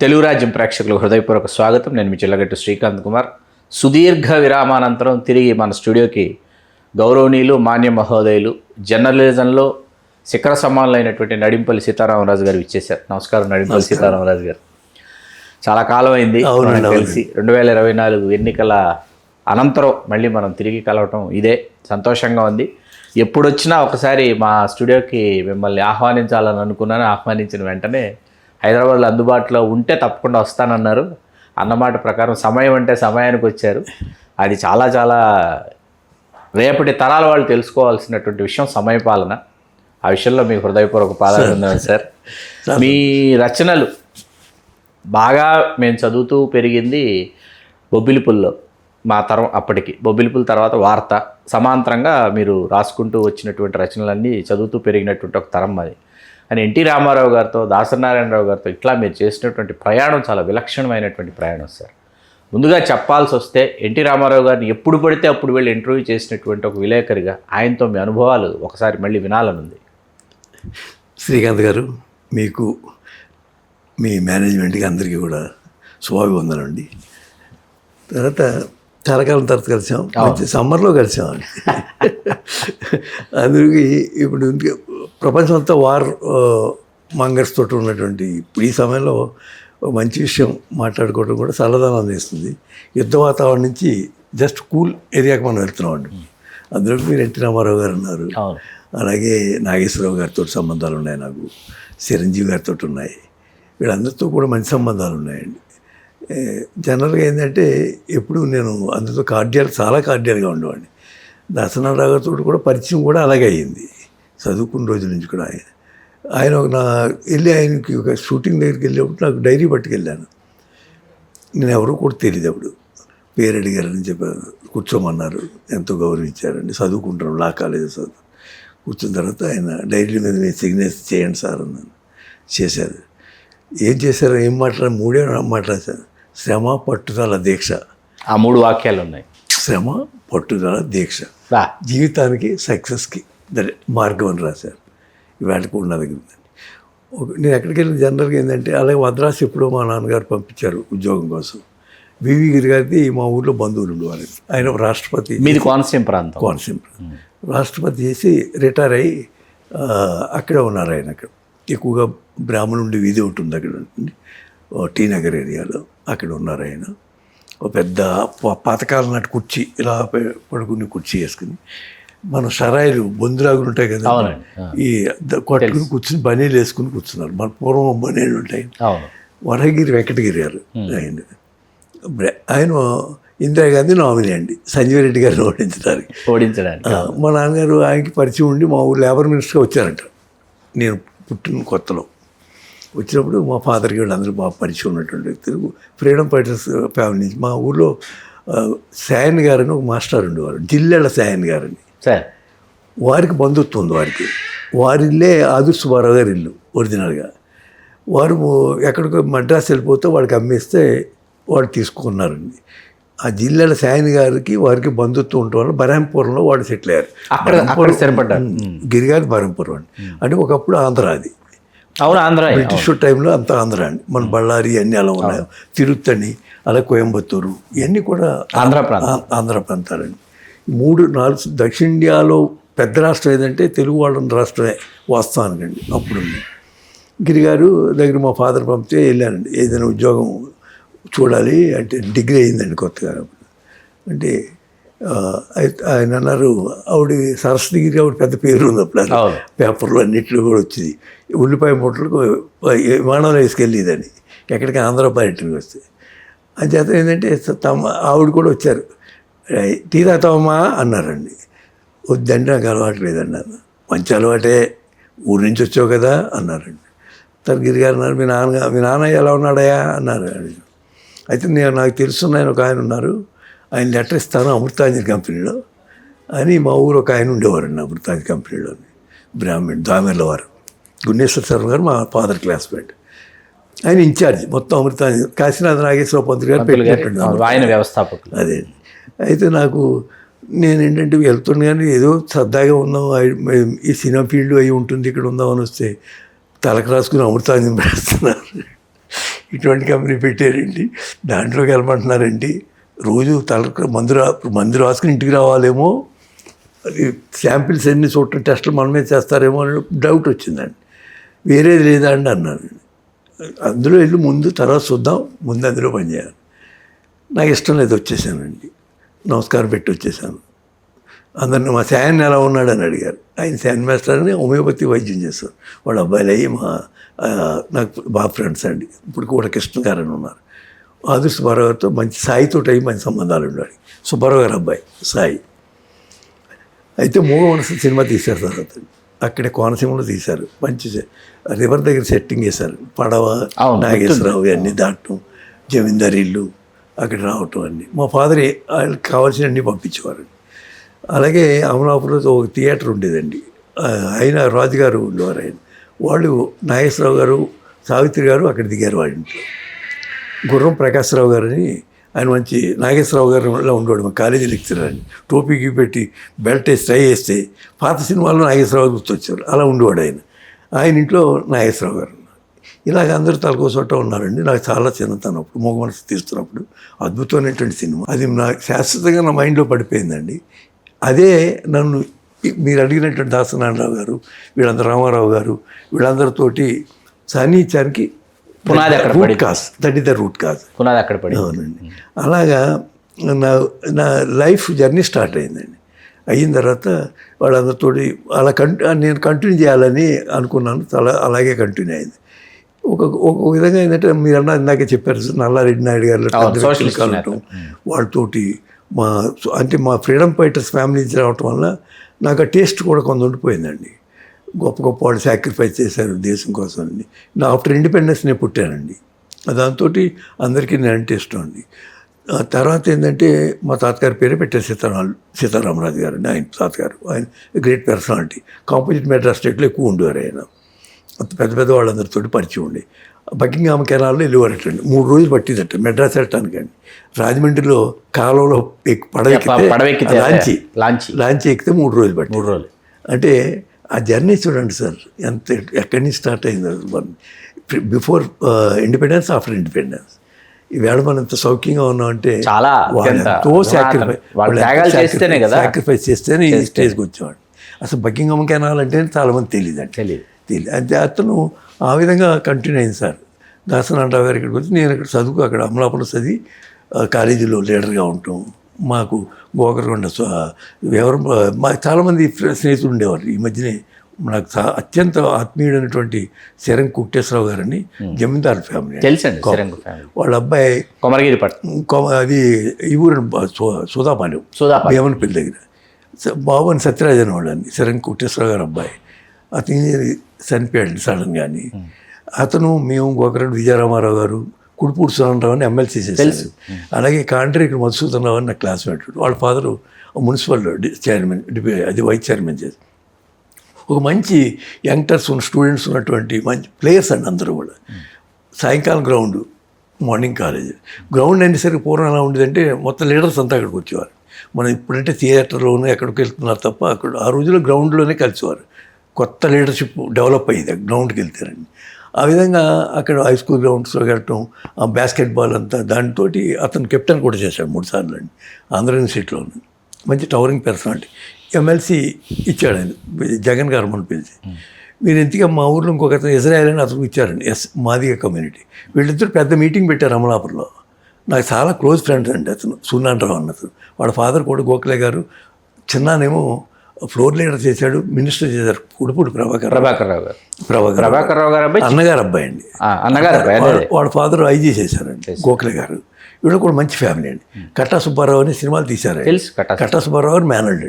తెలుగు రాజ్యం ప్రేక్షకులకు హృదయపూర్వక స్వాగతం. నేను మీ చిల్లగట్టు శ్రీకాంత్ కుమార్. సుదీర్ఘ విరామానంతరం తిరిగి మన స్టూడియోకి గౌరవనీయులు, మాన్య మహోదయులు, జర్నలిజంలో శిఖర సమానులైనటువంటి నడింపల్లి సీతారామరాజు గారు ఇచ్చేశారు. నమస్కారం నడింపల్లి సీతారామరాజు గారు. చాలా కాలం అయింది కలిసి. 2024 ఎన్నికల అనంతరం మళ్ళీ మనం తిరిగి కలవటం ఇదే సంతోషంగా ఉంది. ఎప్పుడొచ్చినా ఒకసారి మా స్టూడియోకి మిమ్మల్ని ఆహ్వానించాలని అనుకున్నాను. ఆహ్వానించిన వెంటనే హైదరాబాద్లో అందుబాటులో ఉంటే తప్పకుండా వస్తానన్నారు. అన్నమాట ప్రకారం సమయం అంటే సమయానికి వచ్చారు. అది చాలా చాలా రేపటి తరాల వాళ్ళు తెలుసుకోవాల్సినటువంటి విషయం సమయపాలన. ఆ విషయంలో మీకు హృదయపూర్వక పాదాభివందనాలు సార్. మీ రచనలు బాగా మేము చదువుతూ పెరిగింది బొబ్బిలిపుల్లో. మా తరం అప్పటికి బొబ్బిలిపుల్ తర్వాత వార్త, సమాంతరంగా మీరు రాసుకుంటూ వచ్చినటువంటి రచనలన్నీ చదువుతూ పెరిగినటువంటి ఒక తరం అది. అని ఎన్టీ రామారావు గారితో, దాసనారాయణరావు గారితో ఇట్లా మీరు చేసినటువంటి ప్రయాణం చాలా విలక్షణమైనటువంటి ప్రయాణం సార్. ముందుగా చెప్పాల్సి వస్తే ఎన్టీ రామారావు గారిని ఎప్పుడు పడితే అప్పుడు వెళ్ళి ఇంటర్వ్యూ చేసినటువంటి ఒక విలేకరిగా ఆయనతో మీ అనుభవాలు ఒకసారి మళ్ళీ వినాలనుంది. శ్రీకాంత్ గారు, మీకు మీ మేనేజ్మెంట్కి అందరికీ కూడా శుభాభివందనండి. తర్వాత చాలా కాలం తర్వాత కలిసాం, మంచి సమ్మర్లో కలిసామండి. అందరికీ ఇప్పుడు ప్రపంచం అంతా వార్ మంగర్స్ తోటి ఉన్నటువంటి ఇప్పుడు ఈ సమయంలో మంచి విషయం మాట్లాడుకోవడం కూడా చల్లదనం అందిస్తుంది. యుద్ధ వాతావరణం నుంచి జస్ట్ కూల్ ఏరియాకి మనం వెళ్తున్నాం అండి. అందులో మీరు ఎన్టీ రామారావు గారు ఉన్నారు, అలాగే నాగేశ్వరరావు గారితో సంబంధాలు ఉన్నాయి, నాకు చిరంజీవి గారితో ఉన్నాయి. వీళ్ళందరితో కూడా మంచి సంబంధాలు ఉన్నాయండి. జనరల్గా ఏంటంటే ఎప్పుడు నేను అందరితో చాలా కార్డియల్గా ఉండేవాడిని. దర్శనారావు గారితో కూడా పరిచయం కూడా అలాగే అయ్యింది చదువుకున్న రోజుల నుంచి కూడా. ఆయన ఆయనకి ఒక షూటింగ్ దగ్గరికి వెళ్ళేప్పుడు నాకు డైరీ పట్టుకెళ్ళాను. నేను ఎవరో కూడా తెలియదు. అప్పుడు పేరు అడిగారని చెప్పారు, కూర్చోమన్నారు, ఎంతో గౌరవించారండి. చదువుకుంటాను, లా కాలేజ్ చదువు. కూర్చున్న తర్వాత ఆయన డైరీ మీద మీరు సిగ్నేచర్ చేయండి సార్ అన్నాను. చేశారు. ఏం చేశారు, ఏం మాట్లాడారు, 3 మాట్లాడారు. శ్రమ, పట్టుదల, దీక్ష. ఆ 3 వాక్యాలు ఉన్నాయి. శ్రమ, పట్టుదల, దీక్ష జీవితానికి సక్సెస్కి మార్గం అని రాశారు. ఇవాళకు ఉన్నది. నేను ఎక్కడికి వెళ్ళిన జనరల్గా ఏంటంటే, అలాగే మద్రాసు ఎప్పుడో మా నాన్నగారు పంపించారు ఉద్యోగం కోసం. వివి గిరి గారిది మా ఊళ్ళో బంధువులు ఉండేవారు. ఆయన రాష్ట్రపతి. మీది కోనసీమ ప్రాంతం. కోనసీమ రాష్ట్రపతి చేసి రిటైర్ అయ్యి అక్కడే ఉన్నారు. ఆయన అక్కడ ఎక్కువగా బ్రాహ్మణుడి వీధి ఉంటుంది అక్కడ, టీ నగర్ ఏరియాలో. అక్కడ ఉన్నారు ఆయన. ఒక పెద్ద పాతకాలం నాటి కుర్చీ, ఇలా పడుకుని కుర్చీ వేసుకుని, మన సరాయిలు బొందులాగులు ఉంటాయి కదా, ఈ కొట్టుకుని కూర్చుని బనీలు వేసుకుని కూర్చున్నారు. మన పూర్వం బనీలు ఉంటాయి. వరగిరి వెంకటగిరి గారు ఆయన ఇందిరాగాంధీ నామినీ అండి, సంజయ్ రెడ్డి గారిని ఓడించడానికి. మా నాన్నగారు ఆయనకి పరిచయం ఉండి మా ఊరు లేబర్ మినిస్టర్గా వచ్చారంట. నేను పుట్టిన కొత్తలో వచ్చినప్పుడు మా ఫాదర్కి వీళ్ళందరూ బాగా పరిచయం ఉన్నటువంటి వ్యక్తులు, ఫ్రీడమ్ ఫైటర్స్ ఫ్యామిలీ నుంచి. మా ఊళ్ళో సాయన్ గారని ఒక మాస్టర్ ఉండేవారు, జిల్లెళ్ళ సాయన్ గారని. వారికి బంధుత్వం ఉంది. వారిల్లే ఆదుర్ సుబ్బారావు గారి ఇల్లు ఒరిజినల్గా. వారు ఎక్కడికో మద్రాసు వెళ్ళిపోతే వాడికి అమ్మేస్తే వాడు తీసుకున్నారండి. ఆ జిల్లాల సాయన్ గారికి వారికి బంధుత్వం ఉండటం వల్ల బరంపురంలో వాడు సెటిల్ అయ్యారు. గిరిగారి బరంపురం అండి. అంటే ఒకప్పుడు ఆంధ్ర అది. అవును, ఆంధ్ర. బ్రిటిష్ టైంలో అంతా ఆంధ్ర అండి. మన బళ్ళారి అన్నీ అలా ఉన్నాయి, తిరుత్తని, అలా కోయంబత్తూరు, ఇవన్నీ కూడా ఆంధ్ర ప్రాంతాలండి. 3-4 దక్షిణ ఇండియాలో పెద్ద రాష్ట్రం ఏదంటే తెలుగు వాళ్ళ రాష్ట్రమే వాస్తవానికండి. అప్పుడు గిరిగారు దగ్గర మా ఫాదర్ పంపితే వెళ్ళానండి. ఏదైనా ఉద్యోగం చూడాలి అంటే, డిగ్రీ అయిందండి కొత్తగా. అంటే ఆయన అన్నారు, ఆవిడ సరస్వతిగిరి, ఆవిడ పెద్ద పేరు ఉంది అప్పుడు, పేపర్లు అన్నింటిలో కూడా వచ్చింది. ఉల్లిపాయ మూటలకు విమానంలో వేసుకెళ్ళేదని ఎక్కడికి ఆంధ్ర పర్యటనకి వస్తే. అంచేత ఏంటంటే ఆవిడ కూడా వచ్చారు. టీ తాగుతామా అన్నారండి. వద్దండి, నాకు అలవాటు లేదన్నారు. మంచి అలవాటే, ఊరి నుంచి వచ్చావు కదా అన్నారండి. గిరి గారు అన్నారు, మీ నాన్న ఎలా ఉన్నాడయా అన్నారు. అయితే నాకు తెలుసున్న ఒక ఆయన ఉన్నారు, ఆయన లెటర్ ఇస్తాను అమృతాంజలి కంపెనీలో అని. మా ఊరు ఒక ఆయన ఉండేవారండి అమృతాంజలి కంపెనీలో, బ్రాహ్మణ్, దామెర్ల వారు. గున్నేశ్వర శర్మ గారు మా ఫాదర్ క్లాస్మేట్. ఆయన ఇన్ఛార్జ్ మొత్తం అమృతాంజలి. కాశీనాథ నాగేశ్వర పంతులు గారు పెట్టినట్టు ఆయన వ్యవస్థాపకులు. అదే. అయితే నేనేంటంటే వెళ్తున్నా కానీ ఏదో సరదాగా ఉందాం, ఈ సినిమా ఫీల్డ్ అయి ఉంటుంది, ఇక్కడ ఉందామని వస్తే తలకు రాసుకుని అమృతాంజలి పెడుతున్నారు. ఇటువంటి కంపెనీ పెట్టారండి, దాంట్లోకి వెళ్ళమంటున్నారండి, రోజు తలకు మందు రాసుకుని ఇంటికి రావాలేమో, అది శాంపిల్స్ అన్ని చోట్ల టెస్టులు మనమే చేస్తారేమో అని డౌట్ వచ్చిందండి. వేరేది లేదా అండి అన్నాను. అందులో వెళ్ళి ముందు తర్వాత చూద్దాం, ముందు అందులో పనిచేయాలి. నాకు ఇష్టం లేదు, వచ్చేసానండి. నమస్కారం పెట్టి వచ్చేసాను. అందరిని మా శాయన్ ఎలా ఉన్నాడని అడిగారు. ఆయన శాయన్ మాస్టర్ అని హోమియోపతి వైద్యం చేస్తారు. వాళ్ళ అబ్బాయిలు అయ్యి నాకు బాగా ఫ్రెండ్స్ అండి. ఇప్పుడు కూడా కృష్ణ గారు అని ఉన్నారు. ఆదుర్ సుబ్బారావు గారితో మంచి సాయితో అయ్యి మంచి సంబంధాలు ఉండాలి. సుబ్బారావు గారు అబ్బాయి సాయి. అయితే మూగ మనసు సినిమా తీశారు తర్వాత. అక్కడే కోనసీమలో తీశారు. మంచి రివర్ దగ్గర సెట్టింగ్ వేశారు. పడవ, నాగేశ్వరరావు అన్నీ దాటం, జమీందారు ఇల్లు అక్కడ రావటం అన్నీ. మా ఫాదర్ వాళ్ళకి కావాల్సినవన్నీ పంపించేవారు. అలాగే అమలాపురంలో ఒక థియేటర్ ఉండేదండి. ఆయన రాజుగారు ఉండేవారు. ఆయన వాళ్ళు నాగేశ్వరరావు గారు, సావిత్రి గారు అక్కడ దిగారు వాళ్ళ ఇంట్లో. గుర్రం ప్రకాశ్రావు గారని ఆయన మంచి నాగేశ్వరరావు గారిలో ఉండేవాడు. మా కాలేజీ లెక్చరర్ అని. టోపీకి పెట్టి బెల్ట్ వేసి ట్రై చేస్తే పాత సినిమాల్లో నాగేశ్వరరావు గుర్తొచ్చారు. అలా ఉండేవాడు ఆయన. ఆయన ఇంట్లో నాగేశ్వరరావు గారు. ఇలాగ అందరూ తలకో చోట ఉన్నారండి. నాకు చాలా చిన్నతనం అప్పుడు మూగ మనసు తీస్తున్నప్పుడు అద్భుతమైనటువంటి సినిమా. అది నాకు శాశ్వతంగా నా మైండ్లో పడిపోయిందండి. అదే నన్ను మీరు అడిగినటువంటి దాసనారాయణరావు గారు, వీళ్ళందరూ రామారావు గారు, వీళ్ళందరితోటి సాన్నిధ్యానికి పునాది అక్కడ root cause, that is the root cause. పునాది అక్కడ పడి. అవునండి. అలాగా నా లైఫ్ జర్నీ స్టార్ట్ అయిందండి. అయిన తర్వాత వాళ్ళందరితోటి అలా నేను కంటిన్యూ చేయాలని అనుకున్నాను. అలాగే కంటిన్యూ అయింది. ఒక విధంగా ఏంటంటే మీరు అన్న ఇందాకే చెప్పారు, నల్లారెడ్డి నాయుడు గారు కలవటం, వాళ్ళతోటి మా ఫ్రీడమ్ ఫైటర్స్ ఫ్యామిలీ నుంచి రావటం వల్ల నాకు ఆ టేస్ట్ కూడా కొంత ఉండిపోయిందండి. గొప్ప గొప్ప వాళ్ళు సాక్రిఫైస్ చేశారు దేశం కోసం అండి. నా ఆఫ్టర్ ఇండిపెండెన్స్ నేను పుట్టానండి. దాంతో అందరికీ నేను అంటే ఇష్టం అండి. తర్వాత ఏంటంటే మా తాతగారి పేరే పెట్టారు సీతారామరాజు గారు అండి. ఆయన తాతగారు ఆయన గ్రేట్ పర్సనాలిటీ. కాంపోజిట్ మెడ్రాస్ స్టేట్లో ఎక్కువ ఉండేవారు ఆయన. పెద్ద పెద్ద వాళ్ళందరితో పరిచయం ఉండి బకింగ్హామ్ కెనాల్లో వెళ్ళేవారటండి. 3 రోజులు పట్టిదట మెడ్రాస్ వెళ్ళటానికి అండి. రాజమండ్రిలో కాలంలో పడవెక్కితే లాంచీ ఎక్కితే 3 రోజులు పట్టి. 3 రోజులు అంటే ఆ జర్నీ చూడండి సార్, ఎక్కడి నుంచి స్టార్ట్ అయింది. Before independence, after independence. ఈవేళ మనం ఇంత సౌఖ్యంగా ఉన్నామంటే చాలా ఎంతో సాక్రిఫైస్ చేస్తేనే ఈ స్టేజ్కి వచ్చేవాడు. అసలు బకింగ్హామ్ కెనాల్ అంటే చాలామంది తెలియదు. అంటే అతను ఆ విధంగా కంటిన్యూ అయింది సార్. దాసనారాయణరావు గారు ఇక్కడికి వచ్చి నేను ఇక్కడ చదువుకు అక్కడ అమలాపురం చదివి కాలేజీలో లీడర్గా ఉంటాం. మాకు గోకరకొండ ఎవరు చాలామంది స్నేహితులు ఉండేవారు. ఈ మధ్యనే నాకు అత్యంత ఆత్మీయుడైనటువంటి శరం కుట్టేశ్వరరావు గారని జమీందారు ఫ్యామిలీ తెలుసండి. వాళ్ళ అబ్బాయి కొమరగిరి అది ఈ ఊరు సుధాపాలెం భీమనపల్లి దగ్గర బాబుని సత్యరాజన్ వాళ్ళని శరం కుట్టేశ్వరరావు గారు అబ్బాయి. అతను చనిపోయాడు సడన్ కానీ. అతను మేము గోకరెడ్డి విజయరామారావు గారు, కుడిపూడి సురేంద్రరావు అని ఎమ్మెల్సీ చేశారు. అలాగే కాంట్రాక్టర్ మధుసూదనరావు అని నా క్లాస్మేట్. వాళ్ళ ఫాదరు మున్సిపల్ చైర్మన్, అది వైస్ చైర్మన్ చేసి ఒక మంచి యంగ్టర్స్ స్టూడెంట్స్ ఉన్నటువంటి మంచి ప్లేయర్స్ అండి అందరూ కూడా. సాయంకాలం గ్రౌండ్, మార్నింగ్ కాలేజ్. గ్రౌండ్ అనేసరికి పూర్వం ఎలా ఉండేదంటే మొత్తం లీడర్స్ అంతా అక్కడికి వచ్చేవారు. మనం ఇప్పుడంటే థియేటర్లోనే ఎక్కడికి వెళ్తున్నారు తప్ప అక్కడ ఆ రోజుల్లో గ్రౌండ్లోనే కలిసేవారు. కొత్త లీడర్షిప్ డెవలప్ అయ్యేది గ్రౌండ్కి వెళ్తారండి. ఆ విధంగా అక్కడ హై స్కూల్ గ్రౌండ్స్లో వెళ్ళటం, ఆ బాస్కెట్బాల్ అంతా దాంతో అతను కెప్టెన్ కూడా చేశాడు 3 సార్లు అండి ఆంధ్ర యూనివర్సిటీలో. మంచి టవరింగ్ పర్సనాలిటీ. ఎమ్మెల్సీ ఇచ్చాడు ఆయన, జగన్ గారు మనం పిలిచి. మీరు ఇంతగా మా ఊర్లో ఇంకొక అతను ఇజ్రాయల్ అని అతను ఇచ్చారండి, మాదిగ కమ్యూనిటీ. వీళ్ళిద్దరు పెద్ద మీటింగ్ పెట్టారు అమలాపురంలో. నాకు చాలా క్లోజ్ ఫ్రెండ్స్ అండి అతను, సున్నారావు అన్నతను. వాళ్ళ ఫాదర్ కూడా గోఖలే గారు. చిన్నానేమో ఫ్లోర్ లీడర్ చేశాడు, మినిస్టర్ చేశారు కుడిపూడి ప్రభాకర్ రావు గారు అన్నగారు అబ్బాయి అండి. వాళ్ళ ఫాదర్ ఐజీ చేశారండి గోఖలే గారు. వీళ్ళు కూడా మంచి ఫ్యామిలీ అండి. కట్టా సుబ్బారావు అని సినిమాలు తీశారు. కట్టా సుబ్బారావు గారు మేనల్డ్.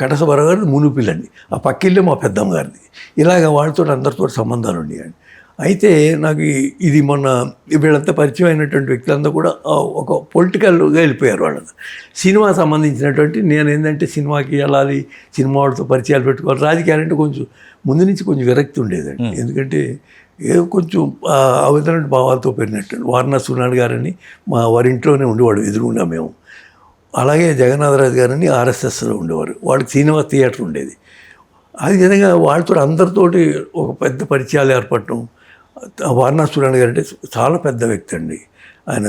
కట్టా సుబ్బారావు గారు మునుపిల్లి అండి. ఆ పక్కిల్లే మా పెద్దమ్మ గారిది. ఇలాగ వాళ్ళతో అందరితో సంబంధాలు ఉండేయండి. అయితే నాకు ఇది మొన్న వీళ్ళంతా పరిచయం అయినటువంటి వ్యక్తులంతా కూడా ఒక పొలిటికల్గా వెళ్ళిపోయారు. వాళ్ళంతా సినిమా సంబంధించినటువంటి, నేను ఏంటంటే సినిమాకి వెళ్ళాలి, సినిమా వాళ్ళతో పరిచయాలు పెట్టుకోవాలి. రాజకీయాలంటే కొంచెం ముందు నుంచి కొంచెం విరక్తి ఉండేదండి. ఎందుకంటే కొంచెం ఆ విధమైన భావాలతో పెరిగినట్టు. వారణాసి సునాడు గారని మా వారి ఇంట్లోనే ఉండేవాడు, ఎదురుగుండా మేము. అలాగే జగన్నాథరాజు గారని ఆర్ఎస్ఎస్లో ఉండేవారు. వాళ్ళకి శ్రీనివాస్ థియేటర్ ఉండేది. ఆ విధంగా వాళ్ళతో అందరితోటి ఒక పెద్ద పరిచయాలు ఏర్పడటం. వారణాసి సూర్యనారాయణ గారు అంటే చాలా పెద్ద వ్యక్తి అండి. ఆయన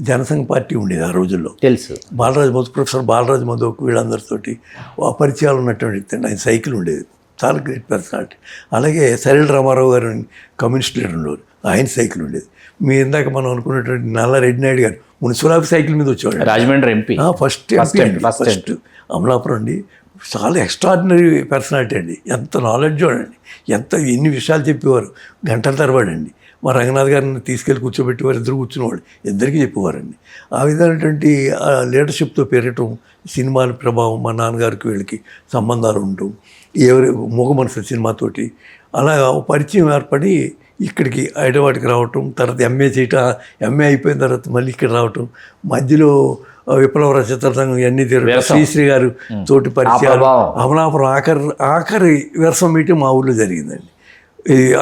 జనసంఘ పార్టీ ఉండేది ఆ రోజుల్లో. తెలుసు. బాలరాజు మధు, ప్రొఫెసర్ బాలరాజు మధుకు వీళ్ళందరితోటి ఆ పరిచయాలు ఉన్నటువంటి వ్యక్తి అండి. ఆయన సైకిల్ ఉండేది, చాలా గ్రేట్ పర్సనాలిటీ. అలాగే సరిల్ రామారావు గారు కమ్యూనిస్ట్ లీడర్ ఉండేవారు, ఆయన సైకిల్ ఉండేది. మీ ఇందాక మనం అనుకున్నటువంటి నల్ల రెడ్డి నాయుడు గారు మున్సిపల్ ఆఫీస్ సైకిల్ మీద వచ్చేవాడు. రాజమండ్రి ఎంపీ, ఫస్ట్ అమలాపురం అండి. చాలా ఎక్స్ట్రాడినరీ పర్సనాలిటీ అండి. ఎంత నాలెడ్జ్ అండి, ఎన్ని విషయాలు చెప్పేవారు గంటల తరబడి అండి. మా రంగనాథ్ గారిని తీసుకెళ్ళి కూర్చోబెట్టేవారు, ఇద్దరు కూర్చునేవాళ్ళు, ఇద్దరికీ చెప్పేవారండి. ఆ విధమైనటువంటి లీడర్షిప్తో పెరగటం, సినిమాల ప్రభావం, మా నాన్నగారికి వీళ్ళకి సంబంధాలు ఉండటం, మూగ మనసు సినిమాతోటి అలాగా పరిచయం ఏర్పడి ఇక్కడికి హైదరాబాద్కి రావటం, తర్వాత ఎంఏ చేయటం, ఎంఏ అయిపోయిన తర్వాత మళ్ళీ ఇక్కడ రావటం, మధ్యలో విప్లవ రచయితల సంఘం ఇవన్నీ తిరగడం, శ్రీశ్రీ గారు తోటి పరిచయాలు, అమలాపురం ఆఖరి విరసం మీటింగ్ మా ఊళ్ళో జరిగిందండి.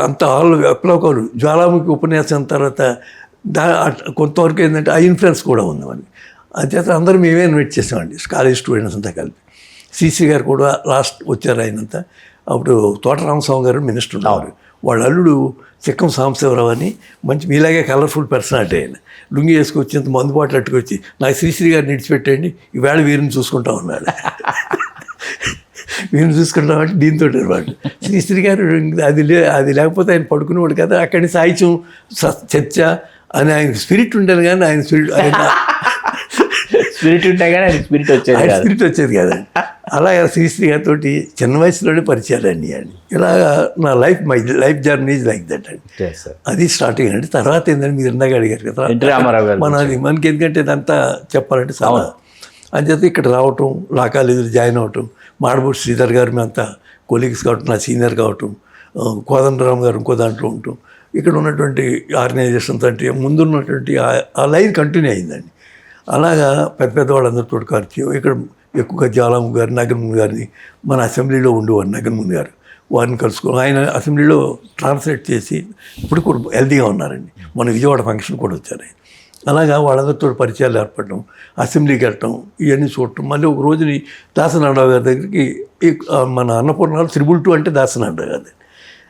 అంత ఆల్ విప్లవకాలు జ్వాలాముఖి ఉపన్యాసం తర్వాత కొంతవరకు ఏంటంటే ఆ ఇన్ఫ్లుయెన్స్ కూడా ఉందామండి. అంచేత అందరూ మేమే ఇన్వైట్ చేసామండి, కాలేజ్ స్టూడెంట్స్ అంతా కలిపి. శ్రీశ్రీ గారు కూడా లాస్ట్ వచ్చారు ఆయనంతా. అప్పుడు తోట రామస్వామి గారు మినిస్టర్ ఉన్నారు. వాళ్ళ అల్లుడు చిక్కం సాంబశివరావు అని మంచి మీలాగే కలర్ఫుల్ పర్సనాలిటీ ఆయన. లుంగి వేసుకొచ్చేంత మందుబాట్లు అట్టుకొచ్చి నాకు శ్రీశ్రీ గారిని విడిచిపెట్టండి, ఈవేళ వీరిని చూసుకుంటా ఉన్నాడు. వీరిని చూసుకుంటామంటే దీంతో వాడు శ్రీశ్రీ గారు అది లేకపోతే ఆయన పడుకునేవాడు కదా. అక్కడి సాహిత్యం చర్చ అని ఆయన స్పిరిట్ ఉండేది, కానీ ఆయన స్పిరిట్ ఉంటే కానీ ఆయన స్పిరిట్ వచ్చేది కదండి. అలాగే శ్రీశ్రీ గారితో చిన్న వయసులోనే పరిచయాలండి అండి. ఇలాగా నా my life journey is like that అండి. అది స్టార్టింగ్ అండి. తర్వాత ఏంటంటే మీరు ఇందాక అడిగారు కదా, మనకి ఎందుకంటే ఇదంతా చెప్పాలంటే చాలా అంచేత ఇక్కడ రావటం, లా కాలేజీలో జాయిన్ అవ్వటం, మాడబూడి శ్రీధర్ గారు మేమంతా కొలీగ్స్ కావటం, నా సీనియర్ కావటం, కోదండరామ్ గారు ఇంకో దాంట్లో ఉండటం, ఇక్కడ ఉన్నటువంటి ఆర్గనైజేషన్స్ అంటే ముందున్నటువంటి ఆ లైన్ కంటిన్యూ అయిందండి. అలాగా పెద్ద వాళ్ళందరితో ఖర్చు ఇక్కడ ఎక్కువగా జ్వాలాముఖి గారు, నగరముని గారిని మన అసెంబ్లీలో ఉండేవారు, నగరముని గారు, వారిని కలుసుకుని ఆయన అసెంబ్లీలో ట్రాన్స్లేట్ చేసి ఇప్పుడు కూడా హెల్తీగా ఉన్నారండి. మన విజయవాడ ఫంక్షన్ కూడా వచ్చారు ఆయన. అలాగా వాళ్ళందరితో పరిచయాలు ఏర్పడటం, అసెంబ్లీకి వెళ్ళటం, ఇవన్నీ చూడటం. మళ్ళీ ఒక రోజుని దాసనారాయణ గారి దగ్గరికి మన అన్నపూర్ణాలు 222 అంటే దాసనారాయణ గారి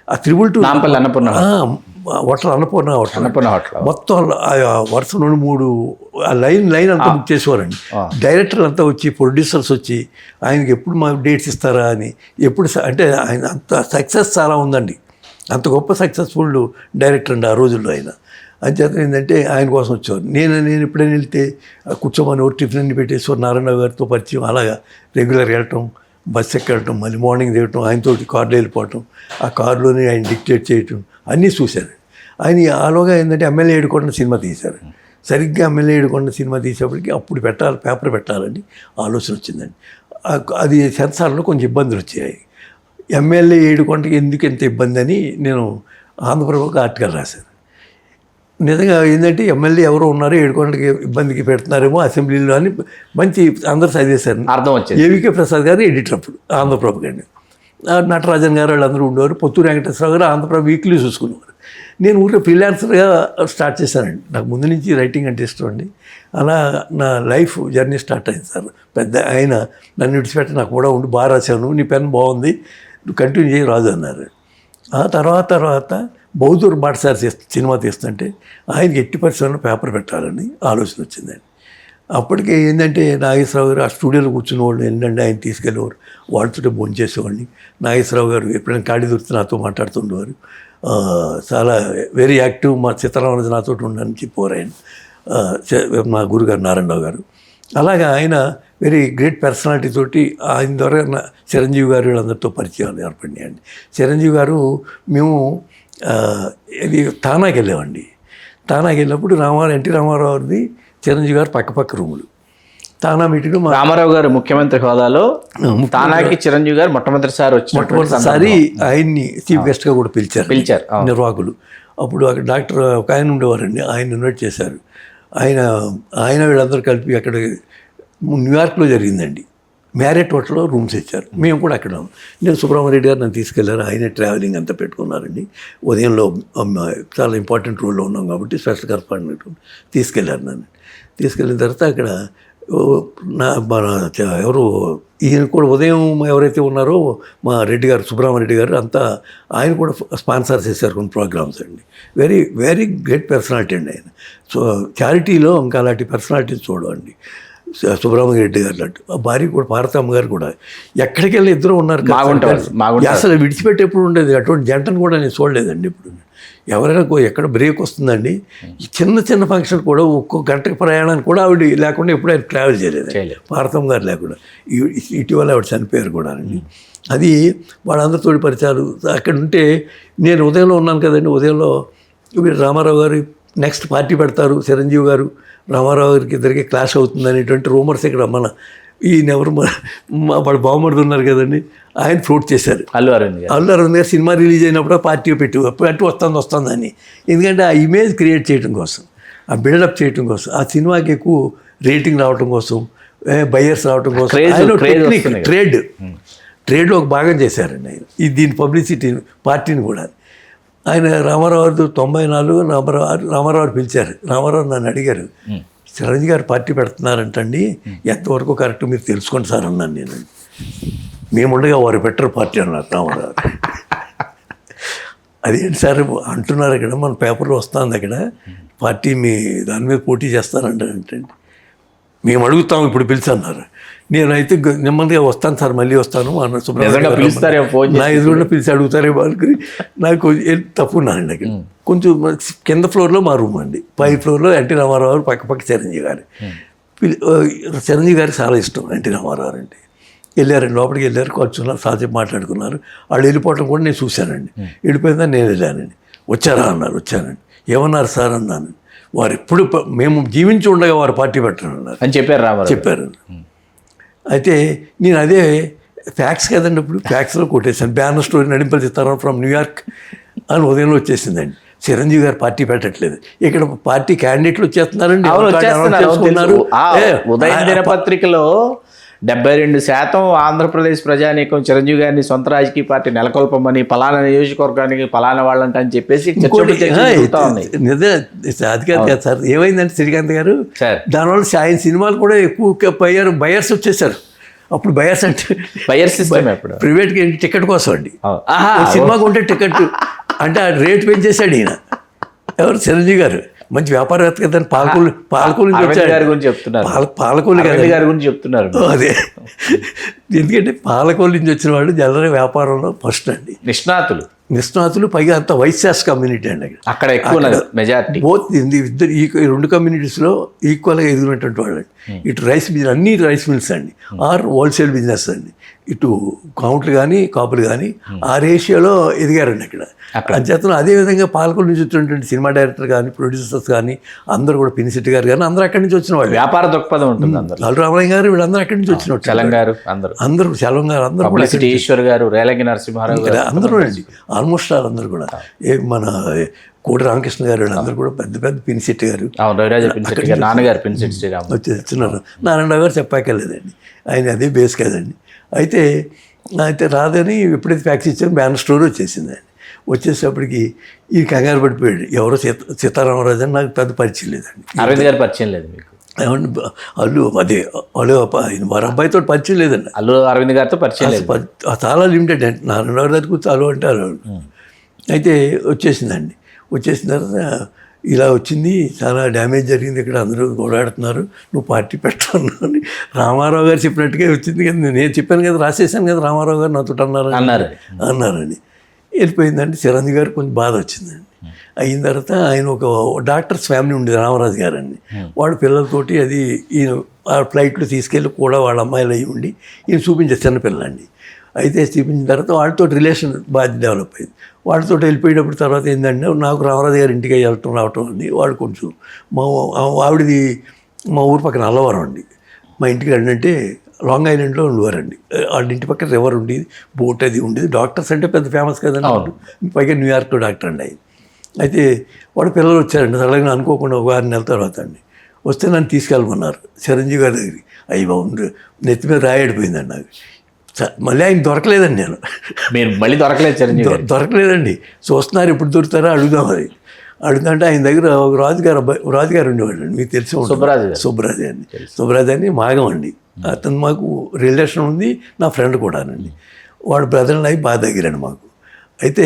ఆ 222 హోటల్ అన్నపూర్ణ హోటల్ మొత్తం వరుస 2-3 లైన్ అంతా బుక్ చేసేవారండి. డైరెక్టర్లు అంతా వచ్చి, ప్రొడ్యూసర్స్ వచ్చి ఆయనకి ఎప్పుడు మాకు డేట్స్ ఇస్తారా అని, ఎప్పుడు అంటే ఆయన అంత సక్సెస్ చాలా ఉందండి. అంత గొప్ప సక్సెస్ఫుల్ డైరెక్టర్ అండి ఆ రోజుల్లో ఆయన. అంచేత ఏంటంటే ఆయన కోసం వచ్చేవారు. నేను ఎప్పుడైనా వెళ్తే కూర్చోమని టిఫిన్ అన్ని పెట్టేసేవారు. నారాయణరావు గారితో పరిచయం. అలాగా రెగ్యులర్గా వెళ్ళటం, బస్సు ఎక్కడటం, మళ్ళీ మార్నింగ్ దిగటం, ఆయనతోటి కార్లో వెళ్ళిపోవటం, ఆ కారులోనే ఆయన డిక్టేట్ చేయటం అన్నీ చూశారు. ఆయన ఆలోగా ఏంటంటే ఎమ్మెల్యే ఏడుకొండ సినిమా తీశారు. సరిగ్గా ఎమ్మెల్యే ఏడుకొండ సినిమా తీసేప్పటికి అప్పుడు పేపర్ పెట్టాలని ఆలోచన వచ్చిందండి. అది సెన్సార్లో కొంచెం ఇబ్బందులు వచ్చాయి. ఎమ్మెల్యే ఏడుకొండకి ఎందుకు ఎంత ఇబ్బంది అని నేను ఆంధ్రప్రభకు ఆర్టికల్ రాశాను. నిజంగా ఏంటంటే ఎమ్మెల్యే ఎవరో ఉన్నారో ఏడుకొండకి ఇబ్బందికి పెడుతున్నారేమో అసెంబ్లీలో అని మంచి అందరూ చదివేశారు. అర్థం వచ్చింది. ఏవికే ప్రసాద్ గారు ఎడిటర్ అప్పుడు ఆంధ్రప్రభ గారిని, నటరాజన్ గారు వాళ్ళందరూ ఉండేవారు. పొత్తూరు వెంకటేశ్వరరావు గారు ఆంధ్రప్రభ వీక్లీ చూసుకునేవారు. నేను ఊరిలో ఫ్రీలాన్సర్గా స్టార్ట్ చేశానండి. నాకు ముందు నుంచి రైటింగ్ అంటే ఇష్టం అండి. అలా నా లైఫ్ జర్నీ స్టార్ట్ అయింది సార్. పెద్ద ఆయన నన్ను విడిచిపెట్టి నాకు కూడా ఉండి బాగా రాశాను, నీ పెన్ బాగుంది, నువ్వు కంటిన్యూ చేయి రాజు అన్నారు. ఆ తర్వాత బౌద్ధూరు బాటసారి సినిమా తీస్తుంటే ఆయనకి ఎట్టి పరిస్థితుల్లో పేపర్ పెట్టాలని ఆలోచన వచ్చిందండి. అప్పటికే ఏంటంటే నాగేశ్వరరావు గారు ఆ స్టూడియోలో కూర్చున్న వాళ్ళు ఏంటంటే ఆయన తీసుకెళ్ళేవారు, వాళ్ళతో భోజనం చేసేవాడిని. నాగేశ్వరరావు గారు ఎప్పుడైనా ఖాళీ దొరికితే నాతో మాట్లాడుతుండేవారు. చాలా వెరీ యాక్టివ్. మా చిత్రరామరాజు నాతో ఉండని చెప్పేవారు ఆయన, మా గురుగారు నారాయణరావు గారు. అలాగా ఆయన వెరీ గ్రేట్ పర్సనాలిటీ తోటి ఆయన ద్వారా చిరంజీవి గారు వీళ్ళందరితో పరిచయాలు ఏర్పడినాయండి. చిరంజీవి గారు మేము ఇది తానాకి వెళ్ళామండి. తానాకి వెళ్ళినప్పుడు ఎన్టీ రామారావుది చిరంజీవి గారు పక్క రూములు. తానా మీటింగ్ రామారావు గారు ముఖ్యమంత్రి హోదాలో తానాకి చిరంజీవి గారు మొట్టమొదటిసారి ఆయన్ని చీఫ్ గెస్ట్గా కూడా పిలిచారు నిర్వాహకులు. అప్పుడు అక్కడ డాక్టర్ ఒక ఆయన ఉండేవారండి, ఆయన ఇన్వైట్ చేశారు. ఆయన వీళ్ళందరూ కలిపి అక్కడ న్యూయార్క్లో జరిగిందండి. మ్యారెట్ హోటల్లో రూమ్స్ ఇచ్చారు. మేము కూడా అక్కడ, నేను సుబ్రహ్మణ్యరెడ్డి గారు నన్ను తీసుకెళ్లారు. ఆయన ట్రావెలింగ్ అంతా పెట్టుకున్నారండి. ఉదయంలో చాలా ఇంపార్టెంట్ రోల్లో ఉన్నాం కాబట్టి స్పెషల్ కరస్పాండెంట్ తీసుకెళ్లారు. నన్ను తీసుకెళ్ళిన తర్వాత అక్కడ మన ఎవరు ఈయన కూడా ఉదయం ఎవరైతే ఉన్నారో మా రెడ్డి గారు, సుబ్రహ్మరెడ్డి గారు అంతా ఆయన కూడా స్పాన్సర్ చేశారు కొన్ని ప్రోగ్రామ్స్ అండి. వెరీ వెరీ గ్రేట్ పర్సనాలిటీ అండి ఆయన. సో చారిటీలో ఇంకా అలాంటి పర్సనాలిటీస్ చూడండి. సుబ్రహ్మరెడ్డి గారు లాంటి భార్య కూడా, పార్వతమ్మ గారు కూడా ఎక్కడికి వెళ్ళి ఇద్దరు ఉన్నారు కదా. అసలు విడిచిపెట్టి ఎప్పుడు ఉండేది అటువంటి జంటను కూడా నేను చూడలేదండి ఇప్పుడు. ఎవరైనా ఎక్కడ బ్రేక్ వస్తుందండి, చిన్న చిన్న ఫంక్షన్ కూడా ఒక్కో గంటకి ప్రయాణానికి కూడా ఆవిడ లేకుండా ఎప్పుడు ఆయన ట్రావెల్ చేయలేదు. పార్వతమ్మ గారు లేకుండా. ఇటీవల ఆవిడ చనిపోయారు కూడా అండి. అది వాళ్ళందరితో పరిచయాలు. అక్కడ ఉంటే నేను ఉదయంలో ఉన్నాను కదండి. ఉదయంలో రామారావు గారు నెక్స్ట్ పార్టీ పెడతారు, చిరంజీవి గారు రామారావు గారికి ఇద్దరికి క్లాష్ అవుతుంది అనేటువంటి రూమర్స్ ఇక్కడ మన ఈయనెవరు వాళ్ళ బావమరిది ఉన్నారు కదండి, ఆయన ఫ్లోట్ చేశారు. అల్లు అరవింద్ గారు సినిమా రిలీజ్ అయినప్పుడు పార్టీ పెట్టి వస్తుందని. ఎందుకంటే ఆ ఇమేజ్ క్రియేట్ చేయడం కోసం, ఆ బిల్డప్ చేయడం కోసం, ఆ సినిమాకి ఎక్కువ రేటింగ్ రావడం కోసం, బయర్స్ రావడం కోసం టెక్నిక్ ట్రేడ్లో ఒక భాగం చేశారండి ఆయన. దీని పబ్లిసిటీ పార్టీని కూడా. ఆయన రామారావు 94 రామారావు పిలిచారు. రామారావు నన్ను అడిగారు, చిరంజీవి గారు పార్టీ పెడుతున్నారంటండి, ఎంతవరకు కరెక్ట్ మీరు తెలుసుకోండి సార్ అన్నాను నేను. మేముండగా వారు పెట్టరు పార్టీ అన్నారు రామారావు. అదేంటి సార్ అంటున్నారు అక్కడ, మన పేపర్లో వస్తుంది అక్కడ పార్టీ మీ దాని మీద పోటీ చేస్తారంటే మేము అడుగుతాం ఇప్పుడు పిలిచి అన్నారు. నేనైతే నెమ్మదిగా వస్తాను సార్, మళ్ళీ వస్తాను అన్న. నా ఎదురుగా పిలిచి అడుగుతారే వాళ్ళకి. నాకు తప్పున్నానండి అక్కడ. కొంచెం కింద ఫ్లోర్లో మా రూమ్ అండి, పై ఫ్లోర్లో ఎన్టీ రామారావు గారు, పక్క చిరంజీవి గారు. చిరంజీవి గారికి చాలా ఇష్టం ఎన్టీ రామారావు అంటే. వెళ్ళారండి, లోపలికి వెళ్ళారు, కూర్చున్నారు, సాధ్యం మాట్లాడుకున్నారు. వాళ్ళు వెళ్ళిపోవటం కూడా నేను చూశానండి. వెళ్ళిపోయిందని నేను వెళ్ళానండి. వచ్చారా అన్నారు. వచ్చానండి. ఏమన్నారు సార్ అన్నాను. వారు ఎప్పుడు మేము జీవించి ఉండగా వారు పార్టీ పెట్టారన్నారు అని చెప్పారు. అయితే నేను అదే ఫ్యాక్స్ కదండి, ఇప్పుడు ఫ్యాక్స్లో కొట్టేశాను. బ్యానర్ స్టోరీ నడింపల్ చిత్తారావు ఫ్రమ్ న్యూయార్క్ అని ఉదయంలో వచ్చేసిందండి. చిరంజీవి గారు పార్టీ పెట్టట్లేదు, ఇక్కడ పార్టీ క్యాండిడేట్లు వచ్చేస్తున్నారండి. ఉదయం దినపత్రికలో 72% ఆంధ్రప్రదేశ్ ప్రజానీకం చిరంజీవి గారిని సొంత రాజకీయ పార్టీ నెలకొల్పమని, పలానా నియోజకవర్గానికి పలానా వాళ్ళంట అని చెప్పేసి అది కాదు సార్. ఏమైందంటే శ్రీకాంత్ గారు, దానివల్ల ఆయన సినిమాలు కూడా ఎక్కువ బయర్స్ వచ్చేసారు. అప్పుడు బయర్స్ అంటే ప్రైవేట్గా టికెట్ కోసం అండి. సినిమాకు ఉంటే టికెట్ అంటే ఆ రేట్ పెంచేశాడు ఈయన. ఎవరు? చిరంజీవి గారు. మంచి వ్యాపారవేత్త కదా. పాలకూలు నుంచి వచ్చాడు. పాలకూలు గారి గురించి చెప్తున్నారు. అదే, ఎందుకంటే పాలకూలు నుంచి వచ్చిన వాళ్ళు జనరల్ వ్యాపారంలో ఫస్ట్ అండి, నిష్ణాతులు. పైగా అంత వైశ్యాస్ కమ్యూనిటీ అండి అక్కడ ఎక్కువ మెజారిటీ. బోత్ ఇద్దరు ఈ రెండు కమ్యూనిటీస్లో ఈక్వల్గా ఎదిగినటువంటి వాళ్ళు. ఇటు రైస్ బిజినెస్, అన్ని రైస్ మిల్స్ అండి, ఆర్ హోల్సేల్ బిజినెస్ అండి. ఇటు కౌంట్లు కానీ కాపులు కానీ ఆ రేషియోలో ఎదిగారండి అక్కడ. అంచేతను అదేవిధంగా పాలకుల నుంచి వచ్చినటువంటి సినిమా డైరెక్టర్ కానీ, ప్రొడ్యూసర్స్ కానీ అందరూ కూడా, పినిశెట్టి గారు కానీ అందరూ అక్కడి నుంచి వచ్చిన వాళ్ళు. వ్యాపార దృక్పథం ఉంటుంది. అల్లు రామయ్య గారు వీళ్ళందరూ అక్కడి నుంచి వచ్చిన చలం గారు, అందరూ చలం గారు, అందరూ ఈశ్వర్ గారు, రేలంగి నరసింహారావు గారు, అందరూ అండి. ఆల్మోస్ట్ అందరూ కూడా. మన కోటి రామకృష్ణ గారు వీళ్ళందరూ కూడా పెద్ద పెద్ద పినిశెట్టి గారు, నాన్నగారు పినిశెట్టి శ్రీరామ్ వచ్చినారు. నారాయణరావు గారు చెప్పాకెళ్ళలేదండి, ఆయన అదే బేస్ కదండి. అయితే రాదని ఎప్పుడైతే ఫ్యాక్స్ ఇచ్చారో బ్యానర్ స్టోర్ వచ్చేసిందండి. వచ్చేసేపటికి ఈ కంగారు పడిపోయాడు. ఎవరో సీతారామరాజు అని నాకు పెద్ద పరిచయం లేదండి. అరవింద్ గారు పరిచయం లేదు మీకు? ఏమంటే వాళ్ళు వారి అబ్బాయితో పరిచయం లేదండి. అల్లు అరవింద్ గారితో పరిచయం లేదు, చాలా లిమిటెడ్ అండి. నారాయణరావు గారికి చాలు అంటే అలా. అయితే వచ్చేసిందండి. వచ్చేసిన తర్వాత ఇలా వచ్చింది, చాలా డ్యామేజ్ జరిగింది, ఇక్కడ అందరూ ఓడాడుతున్నారు, నువ్వు పార్టీ పెట్టాను అని రామారావు గారు చెప్పినట్టుగా వచ్చింది కదా. నేను చెప్పాను కదా, రాసేసాను కదా, రామారావు గారు నాతో అన్నారని వెళ్ళిపోయిందండి. చిరంజీవి గారు కొంచెం బాధ వచ్చిందండి. అయిన తర్వాత ఆయన ఒక డాక్టర్స్ ఫ్యామిలీ ఉండేది, రామరాజు గారు అండి. వాళ్ళ పిల్లలతోటి అది ఈయన ఆ ఫ్లైట్లో తీసుకెళ్ళి కూడా వాళ్ళ అమ్మాయిలు అయ్యి ఉండి ఈయన చూపించారు, చిన్నపిల్లండి. అయితే చూపించిన తర్వాత వాళ్ళతో రిలేషన్ బాగా డెవలప్ అయింది. వాళ్ళతో వెళ్ళిపోయేటప్పుడు తర్వాత ఏంటంటే నాకు రామరాజు గారి ఇంటికి వెళ్ళటం రావటం అండి. వాడు కొంచెం ఆవిడది మా ఊరు పక్కన అల్లవరం అండి. మా ఇంటికి రండి అంటే లాంగ్ ఐలాండ్లో ఉండేవారండి. వాళ్ళ ఇంటి పక్కన రివర్ ఉండేది, బోట్ అది ఉండేది. డాక్టర్స్ అంటే పెద్ద ఫేమస్ కదండి. పైగా న్యూయార్క్లో డాక్టర్ అండి ఆయన. అయితే వాడు పిల్లలు వచ్చారండి. అలాగే అనుకోకుండా ఒక 6 నెలల తర్వాత అండి వస్తే నన్ను తీసుకెళ్ళమన్నారు చిరంజీవి గారి దగ్గరికి. అయ్యి బాగుండు, నెత్తి మీద రాయడిపోయిందండి నాకు. మళ్ళీ ఆయన దొరకలేదండి. నేను మళ్ళీ దొరకలేదు, చిరంజీవి దొరకలేదండి. చూస్తున్నారు, ఎప్పుడు దొరుకుతారో అడుగుదాం. అది అడుగుతుంటే ఆయన దగ్గర ఒక రాజుగారు ఉండేవాడు అండి, మీకు తెలిసి ఉంటుంది. సుబ్బరాజు గారు. సుబ్బరాజు అని మాగం అండి. అతను మాకు రిలేషన్ ఉంది, నా ఫ్రెండ్ కూడానండి. వాడు బ్రదర్ అయి బాగా దగ్గరండి మాకు. అయితే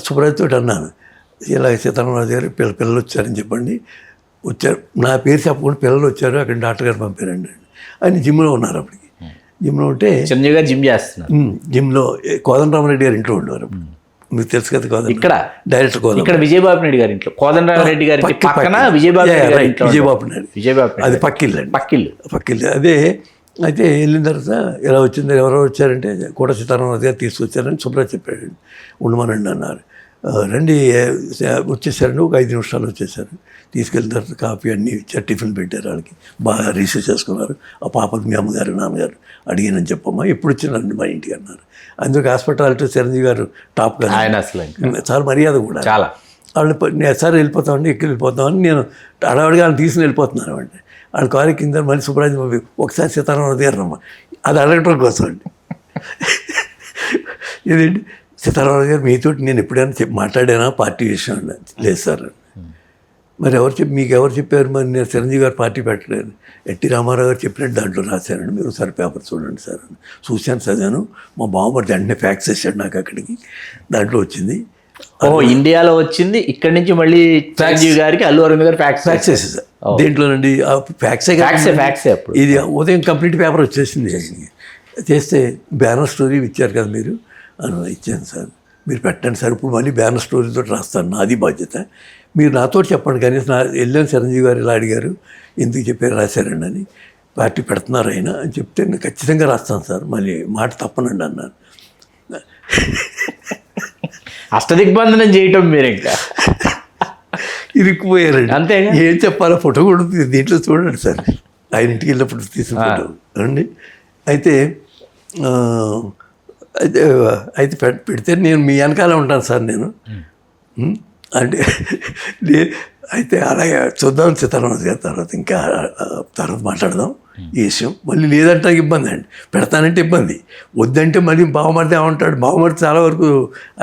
సుబ్బరాజుతో అన్నాను, ఇలా సీతారామరాజు గారు పిల్లలు వచ్చారని చెప్పండి. వచ్చారు, నా పేరు చెప్పకుండా పిల్లలు వచ్చారు, అక్కడ డాక్టర్ గారు పంపారండి. ఆయన జిమ్లో ఉన్నారు అప్పటికి. జిమ్లో ఉంటే చిరంజీవి గారు జిమ్ చేస్తున్నారు. జిమ్లో కోదండరామరెడ్డి గారి ఇంట్లో ఉండేవారు అప్పుడు. మీకు తెలుసు కదా కోదండ, ఇక్కడ డైరెక్టర్ కోదండ, ఇక్కడ విజయబాబు నాయుడు గారి ఇంట్లో, కోదండరామరెడ్డి గారి పక్కన విజయబాబు నాయుడు అది పక్కిల్లండి, పక్కిల్లు. అదే. అయితే వెళ్ళిన తర్వాత ఎలా వచ్చింది, ఎవరో వచ్చారంటే కూడా సీతారామరాజు గారు తీసుకొచ్చారని సుబ్రాజ్ చెప్పాడు. ఉండమనండి అన్నారు. రండి వచ్చేసారండి, ఒక 5 నిమిషాలు వచ్చేసారు. తీసుకెళ్ళిన తర్వాత కాఫీ అన్నీ ఇచ్చారు, టిఫిన్ పెట్టారు. వాళ్ళకి బాగా రిసీవ్ చేసుకున్నారు. ఆ పాపకి మీ అమ్మగారు నాన్నగారు అడిగానని చెప్పమ్మా, ఎప్పుడు వచ్చినారండి మా ఇంటికి అన్నారు. అందుకు హాస్పిటాలిటీ చిరంజీవి గారు టాప్ గారు, ఆయన అసలు చాలా మర్యాద కూడా చాలా. వాళ్ళు సార్ వెళ్ళిపోతామండి, ఎక్కి వెళ్ళిపోతామని నేను అడవాడిగా వాళ్ళని తీసుకుని వెళ్ళిపోతున్నాను అండి. వాళ్ళ కారు కింద మళ్ళీ సుబ్రాజ్ బాబు ఒకసారి సీతారామరాజు గారు రమ్మ, అది అడగటం కోసం అండి. ఇదేంటి సీతారామరాజు గారు మీతో నేను ఎప్పుడైనా మాట్లాడానా పార్టీ విషయం లేదు సార్. మరి మీకు ఎవరు చెప్పారు? మరి నేను చిరంజీవి గారు పార్టీ పెట్టలేదు. ఎన్టీ రామారావు గారు చెప్పినట్టు దాంట్లో రాశారండి, మీరు ఒకసారి పేపర్ చూడండి సార్ అని. చూశాను, చదివాను. మా బావమరిది వెంటనే ఫ్యాక్స్ వేసాడు నాకు అక్కడికి. దాంట్లో వచ్చింది. ఇండియాలో వచ్చింది, ఇక్కడి నుంచి మళ్ళీ చిరంజీవి గారికి అల్లు అరవింద్ గారు ఫ్యాక్స్ వేసేసారు. దేంట్లోనండి ఫ్యాక్సే అప్పుడు ఇది ఉదయం కంప్లీట్ పేపర్ వచ్చేసింది. చేస్తే బ్యానర్ స్టోరీ ఇచ్చారు కదా మీరు అని. ఇచ్చాను సార్, మీరు పెట్టండి సార్, ఇప్పుడు మళ్ళీ బ్యానర్ స్టోరీతో రాస్తాను, నాది బాధ్యత. మీరు నాతో చెప్పండి. కనీసం వెళ్ళాను, చిరంజీవి గారు ఇలా అడిగారు, ఎందుకు చెప్పారు రాశారండి అని, పార్టీ పెడుతున్నారు ఆయన అని చెప్తే నేను ఖచ్చితంగా రాస్తాను సార్, మళ్ళీ మాట తప్పనండి అన్నాను. అష్టదిగ్బంధనం చేయటం మీరు ఇంకా ఇరుక్కుపోయారండి. అంతేగా, ఏం చెప్పాలో ఫోటో కూడా దీంట్లో చూడండి సార్, ఆయన ఇంటికి వెళ్ళినప్పుడు తీసిన ఫోటో అండి. అయితే అయితే అయితే పెడితే నేను మీ వెనకాల ఉంటాను సార్ నేను అంటే. అయితే అలాగే చూద్దాం సీతారామరాజు గారి తర్వాత, ఇంకా తర్వాత మాట్లాడదాం ఈ విషయం. మళ్ళీ లేదంటే ఇబ్బంది అండి, పెడతానంటే ఇబ్బంది, వద్దంటే మళ్ళీ బావమరిది ఏమంటాడు. బావమరిది చాలా వరకు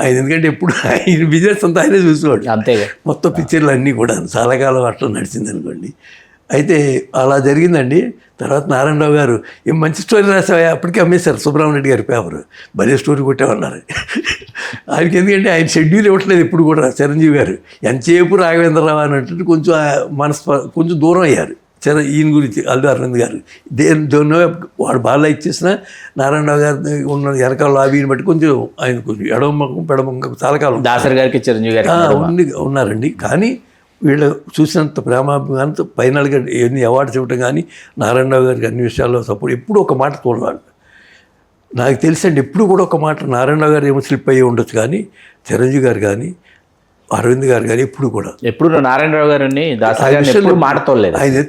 ఆయన, ఎందుకంటే ఎప్పుడు ఆయన బిజినెస్ అంతా ఆయనే చూసేవాడు. అంతేగా, మొత్తం పిక్చర్లు అన్నీ కూడా చాలా కాలం అట్లా నడిచింది అనుకోండి. అయితే అలా జరిగిందండి. తర్వాత నారాయణరావు గారు ఏం మంచి స్టోరీ రాసావా, అప్పటికే అమ్మేశారు సుబ్రహ్మణ్య గారి పేపరు, భలే స్టోరీ కొట్టామన్నారు. ఆయనకి ఎందుకంటే ఆయన షెడ్యూల్ ఇవ్వట్లేదు ఇప్పుడు కూడా. చిరంజీవి గారు ఎంతసేపు రాఘవేంద్రరావు అని అంటే కొంచెం కొంచెం దూరం అయ్యారు ఈయన గురించి. అల్లు అరవింద్ గారు దేన్నో వాడు బాగా ఇచ్చేసిన నారాయణరావు గారు ఉన్న వెనకాల లాబీని బట్టి కొంచెం ఆయన కొంచెం పెడమొక్క చాలా కాలం దాసరి గారికి చిరంజీవి గారికి ఉన్నారండి. కానీ వీళ్ళు చూసినంత ప్రేమాభిమానంతో ఫైనల్గా ఎన్ని అవార్డ్స్ ఇవ్వటం కానీ నారాయణరావు గారికి అన్ని విషయాల్లో సపోర్ట్. ఎప్పుడు ఒక మాట చూడాలి నాకు తెలిసండి, ఎప్పుడు కూడా ఒక మాట నారాయణరావు గారు ఏమో స్లిప్ అయ్యి ఉండొచ్చు, కానీ చిరంజీవి గారు కానీ అరవింద్ గారు కానీ ఎప్పుడు నారాయణరావు గారిని దాసరి మాటతోలేదు. ఆయన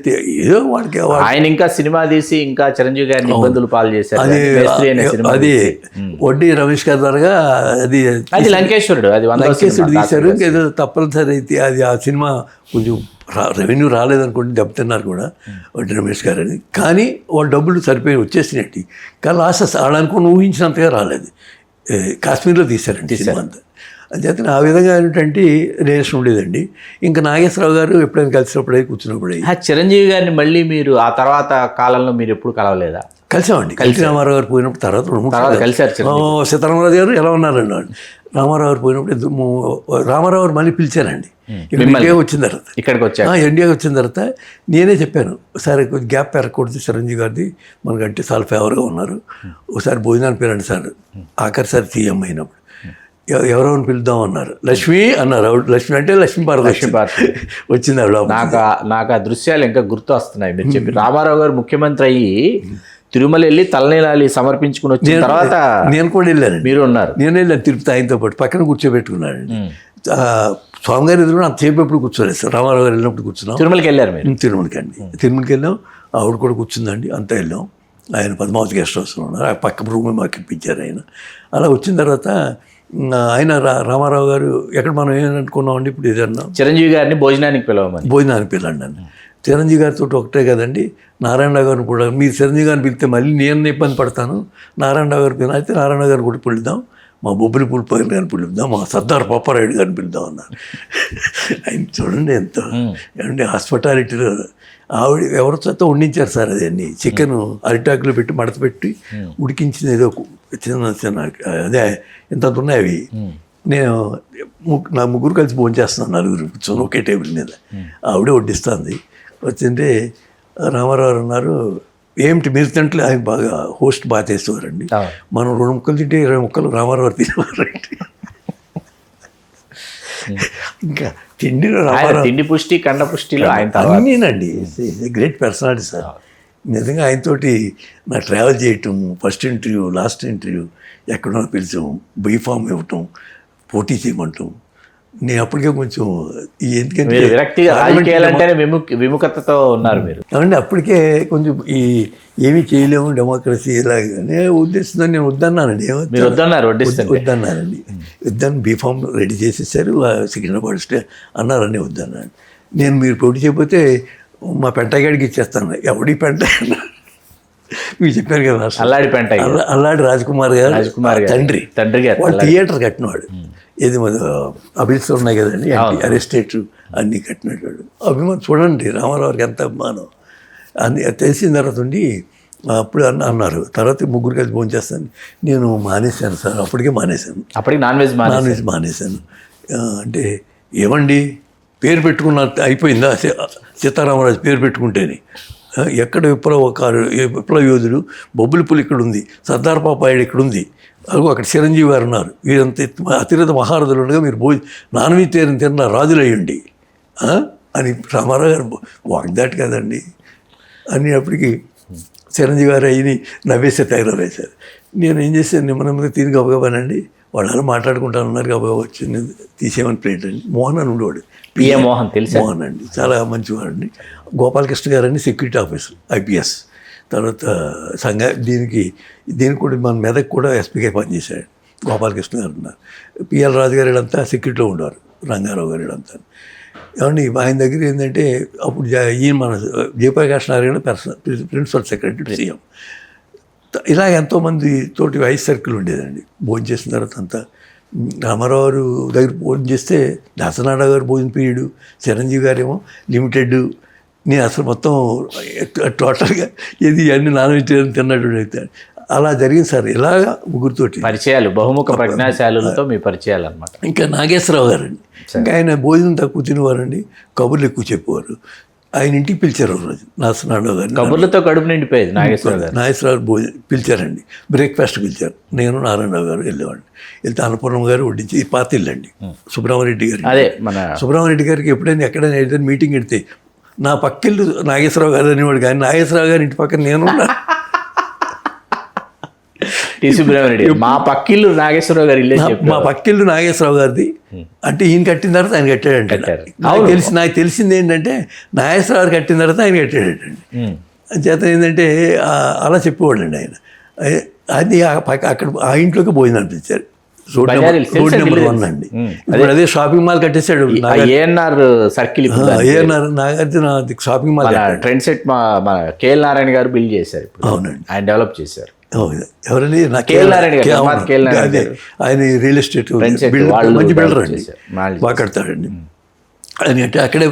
ఏదో వాళ్ళకి ఆయన ఇంకా సినిమా తీసి ఇంకా చిరంజీవి గారిని ఇబ్బందులు పాలు చేశారు. అది వడ్డీ రమేష్ గారి ద్వారా అది లంకేశ్వరుడు తీశారు. ఇంకేదో తప్పనిసరి అయితే అది ఆ సినిమా కొంచెం రెవెన్యూ రాలేదనుకోండి, దెబ్బతిన్నారు కూడా వడ్డీ రమేష్ గారు అని. కానీ వాళ్ళ డబ్బులు సరిపోయి వచ్చేసినట్టు, కానీ లాసెస్ ఆడనుకుని ఊహించినంతగా రాలేదు. కాశ్మీర్లో తీశారండి సినిమా అంతా. అంచేత ఆ విధంగా ఏంటంటే రిలేషన్ ఉండేదండి. ఇంకా నాగేశ్వరరావు గారు ఎప్పుడైనా కలిసినప్పుడే కూర్చున్నప్పుడే. చిరంజీవి గారిని మళ్ళీ మీరు ఆ తర్వాత కాలంలో మీరు ఎప్పుడు కలవలేదా? కలిసామండి. ఎన్టీ రామారావు గారు పోయినప్పుడు తర్వాత కలిసారు. సీతారామరాజు గారు ఎలా ఉన్నారండి వాళ్ళు. రామారావు గారు పోయినప్పుడు రామారావు గారు మళ్ళీ పిలిచారండి. ఇండియాకి వచ్చిన తర్వాత, ఇండియాకి వచ్చిన తర్వాత నేనే చెప్పాను, ఒకసారి కొంచెం గ్యాప్ పెరగకూడదు చిరంజీవి గారిది, మనకంటే చాలా ఫేవర్గా ఉన్నారు, ఒకసారి భోజనాన్ని పిలండి సార్, ఆఖరిసారి సీఎం అయినప్పుడు ఎవరెవరిని పిలుద్దాం అన్నారు. లక్ష్మి అన్నారు. లక్ష్మి అంటే లక్ష్మీ భారతి వచ్చింది ఆవిడ. నాకు ఆ దృశ్యాలు ఇంకా గుర్తు వస్తున్నాయి మీరు చెప్పి. రామారావు గారు ముఖ్యమంత్రి అయ్యి తిరుమల వెళ్ళి తలనీలాలి సమర్పించుకుని వచ్చిన తర్వాత నేను కూడా వెళ్ళాను. మీరు ఉన్నారు. నేను వెళ్ళాను తిరుపతి, ఆయనతో పాటు పక్కన కూర్చోబెట్టుకున్నానండి. స్వామి గారి ఎదురు అంతసేపు ఎప్పుడు కూర్చోలేదు సార్. రామారావు గారు వెళ్ళినప్పుడు కూర్చున్నాం. తిరుమలకి వెళ్ళారు మీరు? తిరుమలకి వెళ్ళాం. ఆవిడ కూడా కూర్చుందండి. అంతా వెళ్ళాం. ఆయన పద్మావతి గెస్ట్ హౌస్లో ఉన్నారు. ఆ పక్క రూమ్ మాకు ఇప్పించారు ఆయన. అలా వచ్చిన తర్వాత ఆయన రామారావు గారు ఎక్కడ మనం ఏమనుకున్నామండి, ఇప్పుడు ఏదన్నా చిరంజీవి గారిని భోజనానికి పిలండి అని. చిరంజీవి గారితో ఒకటే కదండి, నారాయణరావు గారిని కూడా, మీరు చిరంజీవి గారిని పిలిస్తే మళ్ళీ నేను ఇబ్బంది పడతాను, నారాయణరావు గారు అయితే నారాయణరావు గారిని కూడా పిలుద్దాం, మా బొబ్బిలి పులిపాయలు గారిని పిలుద్దాం, మా సర్దార్ పాపారాయుడు గారిని పిలుద్దాం అన్నారు. ఆయన చూడండి ఎంత ఏమంటే హాస్పిటాలిటీలో ఆవిడ ఎవరి చేత వండించారు సార్ అదన్నీ. చికెన్ అరిటాకులో పెట్టి మడత పెట్టి ఉడికించింది ఏదో చిన్న చిన్న అదే ఎంత ఉన్నాయి అవి. నేను నా ముగ్గురు కలిసి భోంచేస్తున్నాను, నలుగురు కూర్చొని ఒకే టేబుల్ మీద. ఆవిడే వడ్డిస్తుంది. వచ్చింటే రామారావు అన్నారు, ఏమిటి మీరు తింటే ఆయన బాగా హోస్ట్ బాగా చేసేవారండి. మనం 2 ముక్కలు తింటే 20 ముక్కలు రామారావు తినేవారండి. ఇంకా తిండిలో రామారావు తిండి పుష్టి కండ పుష్టిలో ఆయన అన్నీనండి. Great personality sir. నిజంగా ఆయనతోటి నా ట్రావెల్ చేయటం, ఫస్ట్ ఇంటర్వ్యూ, లాస్ట్ ఇంటర్వ్యూ, ఎక్కడో పిలిచాం, బీఫామ్ ఇవ్వటం, పోటీ చేయమంటాం. నేను అప్పటికే కొంచెం ఎందుకంటే విరక్తిగా రాజకీయాలంటేనే విముఖతతో ఉన్నారు మీరు. కాబట్టి అప్పటికే కొంచెం ఏమీ చేయలేము డెమోక్రసీ ఇలాగే ఉద్దేశంతో నేను వద్దన్నానండి. వద్దన్నానండి. వద్దని బీఫామ్ రెడీ చేసేసారు, సికింద్రాబాద్ అన్నారని వద్దన్నాను. నేను మీరు పోటీ చేయకపోతే మా పెంటగాడికి ఇచ్చేస్తాను. ఎవడి పెంట మీరు చెప్పారు కదా, అల్లాడి రాజ్కుమార్ గారు తండ్రి గారు వాడు థియేటర్ కట్టినవాడు. ఏది మన అభిల్స్ ఉన్నాయి కదండి, అరెస్టేట్ అన్నీ కట్టినట్టు అభిమానం. చూడండి రామారావుకి ఎంత అభిమానం. అన్ని తెలిసిన తర్వాత ఉండి అప్పుడు అన్నారు. తర్వాత ముగ్గురు కలిసి భోజనం చేస్తాను. నేను మానేశాను సార్, అప్పటికే మానేశాను. నాన్ వెజ్ మానేశాను. అంటే ఏమండి పేరు పెట్టుకున్న అయిపోయిందా, సీతారామరాజు పేరు పెట్టుకుంటేనే. ఎక్కడ విప్లవ యోధుడు బొబ్బిలిపులి ఇక్కడ ఉంది, సర్దార్ పాపాయుడు ఇక్కడ ఉంది, అక్కడ చిరంజీవి గారు ఉన్నారు. వీరంత అతిరథ మహారథులు ఉండగా మీరు నాన్ వెజిటేరియన్ తిన్న రాజులయ్యండి అని రామారావు గారు వాగ్దాటి కదండి అని. అప్పటికి చిరంజీవి గారు అయ్యి నవ్వేస్తే తయారవేశారు. నేను ఏం చేశాను, నిమ్మనమ్మగా తిని గబగబానండి. వాళ్ళు అలా మాట్లాడుకుంటానున్నారు, గబగబా వచ్చింది తీసేమని ప్లేట్ అండి. మోహన్ అని ఉండేవాడు, మోహన్ అండి, చాలా మంచివాడండి. గోపాలకృష్ణ గారు అండి సెక్యూరిటీ ఆఫీసర్ IPS. తర్వాత దీనికి కూడా మన మెదక్ కూడా ఎస్పీగా పనిచేశాడు గోపాలకృష్ణ గారు ఉన్నారు. PL రాజు గారు వీళ్ళంతా సెక్యూరిటీలో ఉండేవారు, రంగారావు గారు వీళ్ళంతా. ఏమండి ఆయన దగ్గర ఏంటంటే అప్పుడు ఈయన మన Jayaprakash Narayana principal secretary CM. ఇలా ఎంతోమంది తోటి వైస్ సర్కిల్ ఉండేదండి. భోజనం చేసిన తర్వాత అంతా రామారావు దగ్గర భోజనం చేస్తే దాసనారాయణ గారు భోజనం పీరియడ్, చిరంజీవి గారేమో లిమిటెడ్. నేను అసలు మొత్తం టోటల్గా ఏది అన్ని నాన్ వెజిటేరియన్ తిన్నట్టు అవుతాడు. అలా జరిగింది సార్. ఇలాగా ముగ్గురితోటి పరిచయాలు, బహుముఖ ప్రజ్ఞాశాలులతో మీ పరిచయాలు అనమాట. ఇంకా నాగేశ్వరరావు గారండి, ఇంకా ఆయన భోజనం తక్కువ తినేవారండి, కబుర్లు ఎక్కువ చెప్పేవారు. ఆయన ఇంటికి పిలిచారు రోజు నాగేశ్వరరావు గారిని. కబుర్లతో కడుపు నిండిపోయేది. నాగేశ్వరరావు పిలిచారండి, బ్రేక్ఫాస్ట్ పిలిచారు. నేను నారాయణరావు గారు వెళ్ళేవాడిని. వెళ్తే అన్నపూర్ణమ్మ గారు వడ్డించి పాత ఇల్లండి సుబ్రహ్మరెడ్డి గారు. అదే మన సుబ్రహ్మరెడ్డి గారికి ఎప్పుడైనా ఎక్కడైనా ఏదైనా మీటింగ్ పెడితే నా పక్కిల్లు నాగేశ్వరరావు గారు అనేవాడు, కానీ నాగేశ్వరరావు గారి ఇంటి పక్కన నేను మా పక్కిల్లు నాగేశ్వరరావు గారి ఇల్లు, మా పక్కిల్లు నాగేశ్వరరావు గారిది. అంటే ఈయన కట్టిన తర్వాత ఆయన కట్టాడంటే నాకు తెలిసింది ఏంటంటే నాగేశ్వరరావు కట్టిన తర్వాత ఆయన కట్టాడంటండి. చేత ఏంటంటే అలా చెప్పేవాడు అండి ఆయన. అది అక్కడ ఆ ఇంట్లోకి భోజనం అనిపించారు. రోడ్ నెంబర్ 1 అండి. ఇప్పుడు అదే షాపింగ్ మాల్ కట్టేశాడు. ANR circle, ANR Nagarjuna shopping mall trend set మన KL నారాయణ గారు బిల్డ్ చేశారు. అవునండి, ఆయన డెవలప్ చేశారు. ఎవరండి? KL నారాయణ గారు. ఆయన రియల్ ఎస్టేట్ మంచి బిల్డర్ అండి, బాగా కడతాడండి. ఆయన అంటే అక్కడే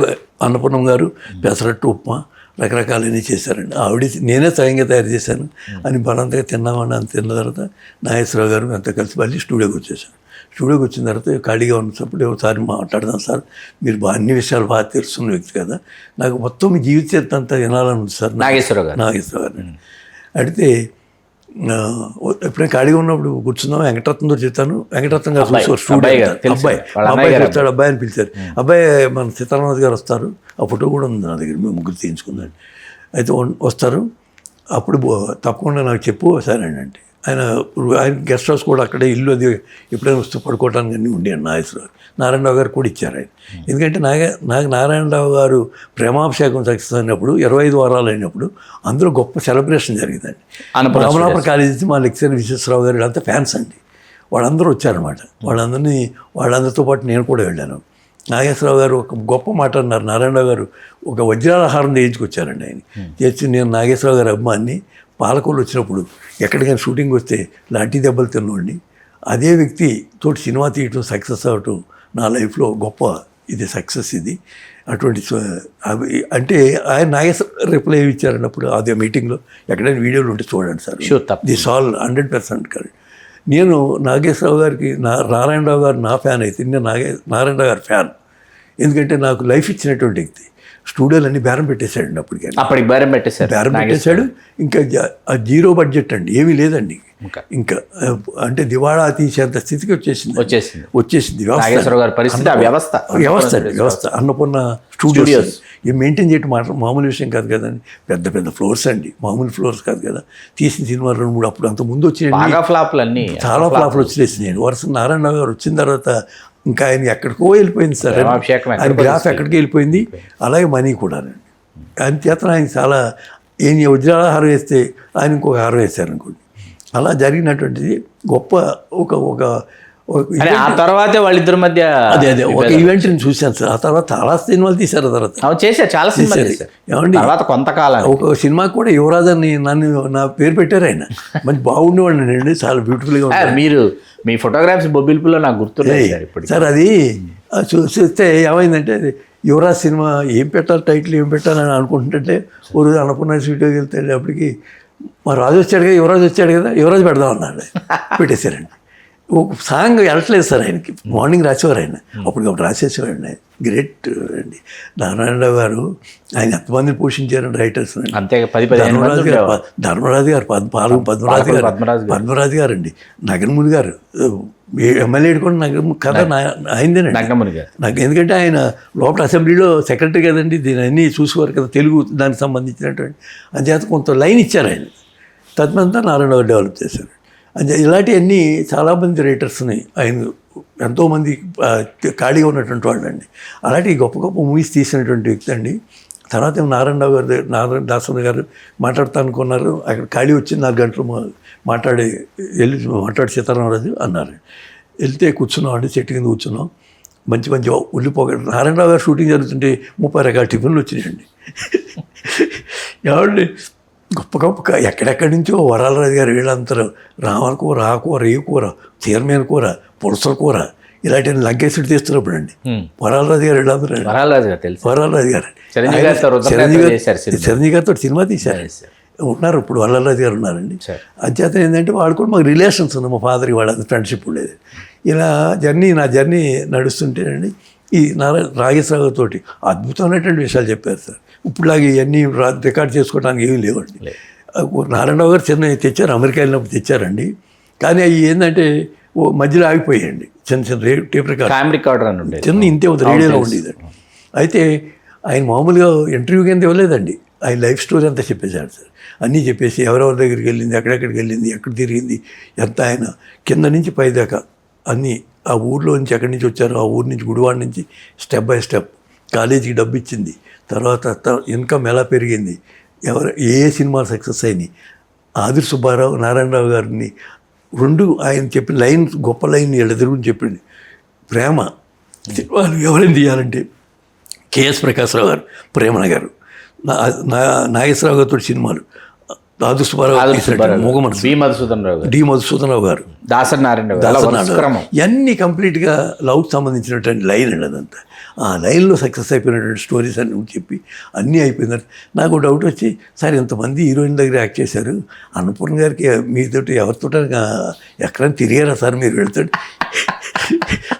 అన్నపూర్ణం గారు పెసరట్టు, ఉప్మా రకరకాలన్నీ చేశారండి. ఆవిడ నేనే స్వయంగా తయారు చేశాను అని బలంతగా తిన్నామని. అంత తిన్న తర్వాత నాగేశ్వరరావు గారు అంతా కలిసి మళ్ళీ స్టూడియోకి వచ్చేసాను. స్టూడియోకి వచ్చిన తర్వాత ఖాళీగా ఉన్నప్పుడు ఒకసారి మాట్లాడదాం సార్, మీరు అన్ని విషయాలు బాగా తెలుస్తున్న వ్యక్తి కదా, నాకు మొత్తం మీ జీవిత చరిత్ర అంతా వినాలని ఉంది సార్. నాగేశ్వరరావు గారు అడిగితే ఎప్పుడైనా ఖాళీగా ఉన్నప్పుడు కూర్చుందాం, వెంకటరత్నంతో చెప్తాను. వెంకటరత్నం గారు స్టూడియో అబ్బాయి వస్తాడు, అబ్బాయి అని పిలిచారు. అబ్బాయి మన సీతారామరాజు గారు వస్తారు, ఆ ఫోటో కూడా ఉంది నా దగ్గర, మేము ముగ్గురు తీయించుకుందండి. అయితే వస్తారు, అప్పుడు తప్పకుండా నాకు చెప్పు సరే అంటే. ఆయన గెస్ట్ హౌస్ కూడా అక్కడే ఇల్లు అది ఎప్పుడైనా వస్తూ పడుకోవడానికి అన్నీ ఉండేయండి. నారాయణరావు గారు కూడా ఇచ్చారు ఆయన. ఎందుకంటే నాకు నారాయణరావు గారు ప్రేమాభిషేకం సక్సెస్ అయినప్పుడు 25 వారాలు అయినప్పుడు అందులో గొప్ప సెలబ్రేషన్ జరిగిందండి. రామనాపర కాలేజీ నుంచి మా లెక్చరర్ విశ్వేశ్వరరావు గారు అంతా ఫ్యాన్స్ అండి. వాళ్ళందరూ వచ్చారన్నమాట. వాళ్ళందరితో పాటు నేను కూడా వెళ్ళాను. నాగేశ్వరరావు గారు ఒక గొప్ప మాట అన్నారు. నారాయణరావు గారు ఒక వజ్రాహారం చేయించుకొచ్చారండి. ఆయన చేసి, నేను నాగేశ్వరరావు గారి అభిమాన్ని, పాలకొల్లు వచ్చినప్పుడు ఎక్కడికైనా షూటింగ్ వస్తే లాఠీ దెబ్బలు తిన్నోడిని, అదే వ్యక్తి తోటి సినిమా తీయటం సక్సెస్ అవ్వటం నా లైఫ్లో గొప్ప ఇది సక్సెస్ ఇది. అటువంటి అంటే ఆయన నాగేశ్వర రిప్లై ఇచ్చారన్నప్పుడు అదే మీటింగ్లో ఎక్కడైనా వీడియోలు ఉంటే చూడండి సార్. This all 100% correct. నేను నాగేశ్వరరావు గారికి నారాయణరావు గారు నా ఫ్యాన్ అయితే నేను నారాయణరావు గారి ఫ్యాన్. ఎందుకంటే నాకు లైఫ్ ఇచ్చినటువంటి వ్యక్తి. స్టూడియోలన్నీ బేరం పెట్టేశాడండి అప్పటికి బేరం పెట్టేశాడు. ఇంకా జీరో బడ్జెట్ అండి, ఏమీ లేదండి. ఇంకా అంటే దివాళా తీసేంత స్థితికి వచ్చేసింది వ్యవస్థ. అన్నపూర్ణ స్టూడియోస్ ఇవి మెయింటైన్ చేయడం మామూలు విషయం కాదు కదండి. పెద్ద పెద్ద ఫ్లోర్స్ అండి, మామూలు ఫ్లోర్స్ కాదు కదా. తీసిన సినిమా 2-3 అప్పుడు అంత ముందు వచ్చినాయి, చాలా ఫ్లాప్లు వచ్చేసినాయి. వరుస నారాయణరావు గారు వచ్చిన తర్వాత ఇంకా ఆయన ఎక్కడికో వెళ్ళిపోయింది సార్. ఆయన గ్రాఫ్ ఎక్కడికి వెళ్ళిపోయింది, అలాగే మనీ కూడా. అంతేతన ఆయన చాలా వజ్రాల హారం వేస్తే ఆయన ఇంకొక హారం వేశారు అనుకోండి. అలా జరిగినటువంటిది గొప్ప ఒక ఆ తర్వాతే వాళ్ళిద్దరి మధ్య అదే ఒక ఈవెంట్ని చూశాను సార్. ఆ తర్వాత చాలా సినిమాలు తీశారు. ఆ తర్వాత చేశారు, చాలా సినిమాలు ఏమండి. తర్వాత కొంతకాలం ఒక సినిమాకి కూడా యువరాజ్ అని నా పేరు పెట్టారు. ఆయన మంచి బాగుండేవాడిని అండి, చాలా బ్యూటిఫుల్గా ఉంటారు. మీరు మీ ఫోటోగ్రాఫ్స్ బొబ్బిలిపుల్లో నాకు గుర్తున్నాయి సార్. అది చూస్తే ఏమైందంటే యువరాజ్ సినిమా ఏం పెట్టాలి, టైటిల్ ఏం పెట్టాలని అనుకుంటుంటే ఓ రోజు అన్నపూర్ణ స్టూడియోకి వెళ్తే అప్పటికి మా రాజు వచ్చాడు కదా, యువరాజ్ పెడదాం అన్నాడు. పెట్టేశారండి. ఒక సాంగ్ వెళ్ళట్లేదు సార్ ఆయనకి. మార్నింగ్ రాసేవారు ఆయన, అప్పుడు రాసేసేవారండి. ఆయన గ్రేట్ అండి నారాయణరావు గారు. ఆయన ఎంతమందిని పోషించారండి రైటర్స్. ధర్మరాజు గారు, పద్మరాజు గారు అండి, నగరముని గారు ఎమ్మెల్యే కూడా కథ అయిందేనండి. ఎందుకంటే ఆయన లోపల అసెంబ్లీలో సెక్రటరీ కదండి, దీని అన్నీ చూసుకోరు కదా, తెలుగు దానికి సంబంధించినటువంటి. అంచేత కొంత లైన్ ఇచ్చారు ఆయన. తదనంతా నారాయణరావు డెవలప్ చేశారు. అంటే ఇలాంటివన్నీ చాలామంది రైటర్స్ని ఆయన ఎంతోమంది ఖాళీగా ఉన్నటువంటి వాళ్ళు అండి. అలాంటి గొప్ప గొప్ప మూవీస్ తీసినటువంటి వ్యక్తి అండి. తర్వాత నారాయణరావు గారు, నారాయణ దాసన్ గారు మాట్లాడుతూ అనుకున్నారు. అక్కడ ఖాళీ వచ్చి 4 గంటలు మాట్లాడి సీతారామరాజు అన్నారు. వెళ్తే కూర్చున్నాం, చెట్టు కింద కూర్చున్నాం. మంచి ఉల్లిపోగ నారాయణరావు గారు షూటింగ్ జరుగుతుంటే 30 రకాల టిఫిన్లు వచ్చినాయండి. ఏమండి గొప్ప ఎక్కడెక్కడి నుంచో వరాలరాజు గారు వీళ్ళందరూ రామల కూర, ఆ కూర, ఈ కూర, చీరమేన కూర, పులస కూర, ఇలాంటి లంకేసుడు తీస్తున్నప్పుడు అండి వరాలరాజు గారు వీళ్ళందరూ. వరాలరాజు గారు చిరంజీవి గారితో సినిమా తీశారు, ఉన్నారు. ఇప్పుడు వరాలరాజు గారు ఉన్నారండి. అంచేత ఏంటంటే వాళ్ళు కూడా మాకు రిలేషన్స్ ఉన్నాయి. మా ఫాదర్కి వాళ్ళ ఫ్రెండ్షిప్ ఉండేది. ఇలా నా జర్నీ నడుస్తుంటేనండి ఈ నాగేశ్వరరావు తోటి అద్భుతమైనటువంటి విషయాలు చెప్పారు సార్. ఇప్పుడులాగా ఇవన్నీ రికార్డ్ చేసుకోవడానికి ఏమీ లేవండి. నారాయణరావు గారు చిన్న తెచ్చారు, అమెరికా వెళ్ళినప్పుడు తెచ్చారండి. కానీ అవి ఏంటంటే మధ్యలో ఆగిపోయాయండి. చిన్న టేప్ రికార్డర్ చిన్న ఇంతే ఉంది, రేడియోలో ఉండేదండి. అయితే ఆయన మామూలుగా ఇంటర్వ్యూకి ఎంత ఇవ్వలేదండి, ఆయన లైఫ్ స్టోరీ అంతా చెప్పేశాడు సార్. అన్నీ చెప్పేసి ఎవరెవరి దగ్గరికి వెళ్ళింది, ఎక్కడెక్కడికి వెళ్ళింది, ఎక్కడ తిరిగింది, ఎంత ఆయన కింద నుంచి పై దాకా అన్నీ. ఆ ఊర్లో నుంచి ఎక్కడి నుంచి వచ్చారో, ఆ ఊరి నుంచి గుడివాడ నుంచి స్టెప్ బై స్టెప్ కాలేజీకి డబ్బు ఇచ్చింది, తర్వాత ఇన్కమ్ ఎలా పెరిగింది, ఏ సినిమాలు సక్సెస్ అయినాయి. ఆదిర్ సుబ్బారావు, నారాయణరావు గారిని రెండు ఆయన చెప్పిన లైన్, గొప్ప లైన్ వీళ్ళ గురించి చెప్పింది. ప్రేమ సినిమాలు ఎవరైనా తీయాలంటే కేఎస్ ప్రకాశ్రావు గారు, ప్రేమణ గారు, నాగేశ్వరరావు గారితో సినిమాలు, ఆదిర్ సుబ్బారావు, మూగమనసు, డి మధుసూదనరావు గారు, దాసరి నారాయణ, ఇవన్నీ కంప్లీట్గా లవ్కి సంబంధించినటువంటి లైన్ అండి. అదంతా ఆ లైన్లో సక్సెస్ అయిపోయినటువంటి స్టోరీస్ అని చెప్పి అన్నీ అయిపోయిందంటే నాకు డౌట్ వచ్చి, సార్ ఇంతమంది హీరోయిన్ దగ్గర యాక్ట్ చేశారు, అన్నపూర్ణ గారికి మీతోటి ఎవరితో ఎక్కడైనా తిరిగారా సార్ మీరు వెళ్తాడు?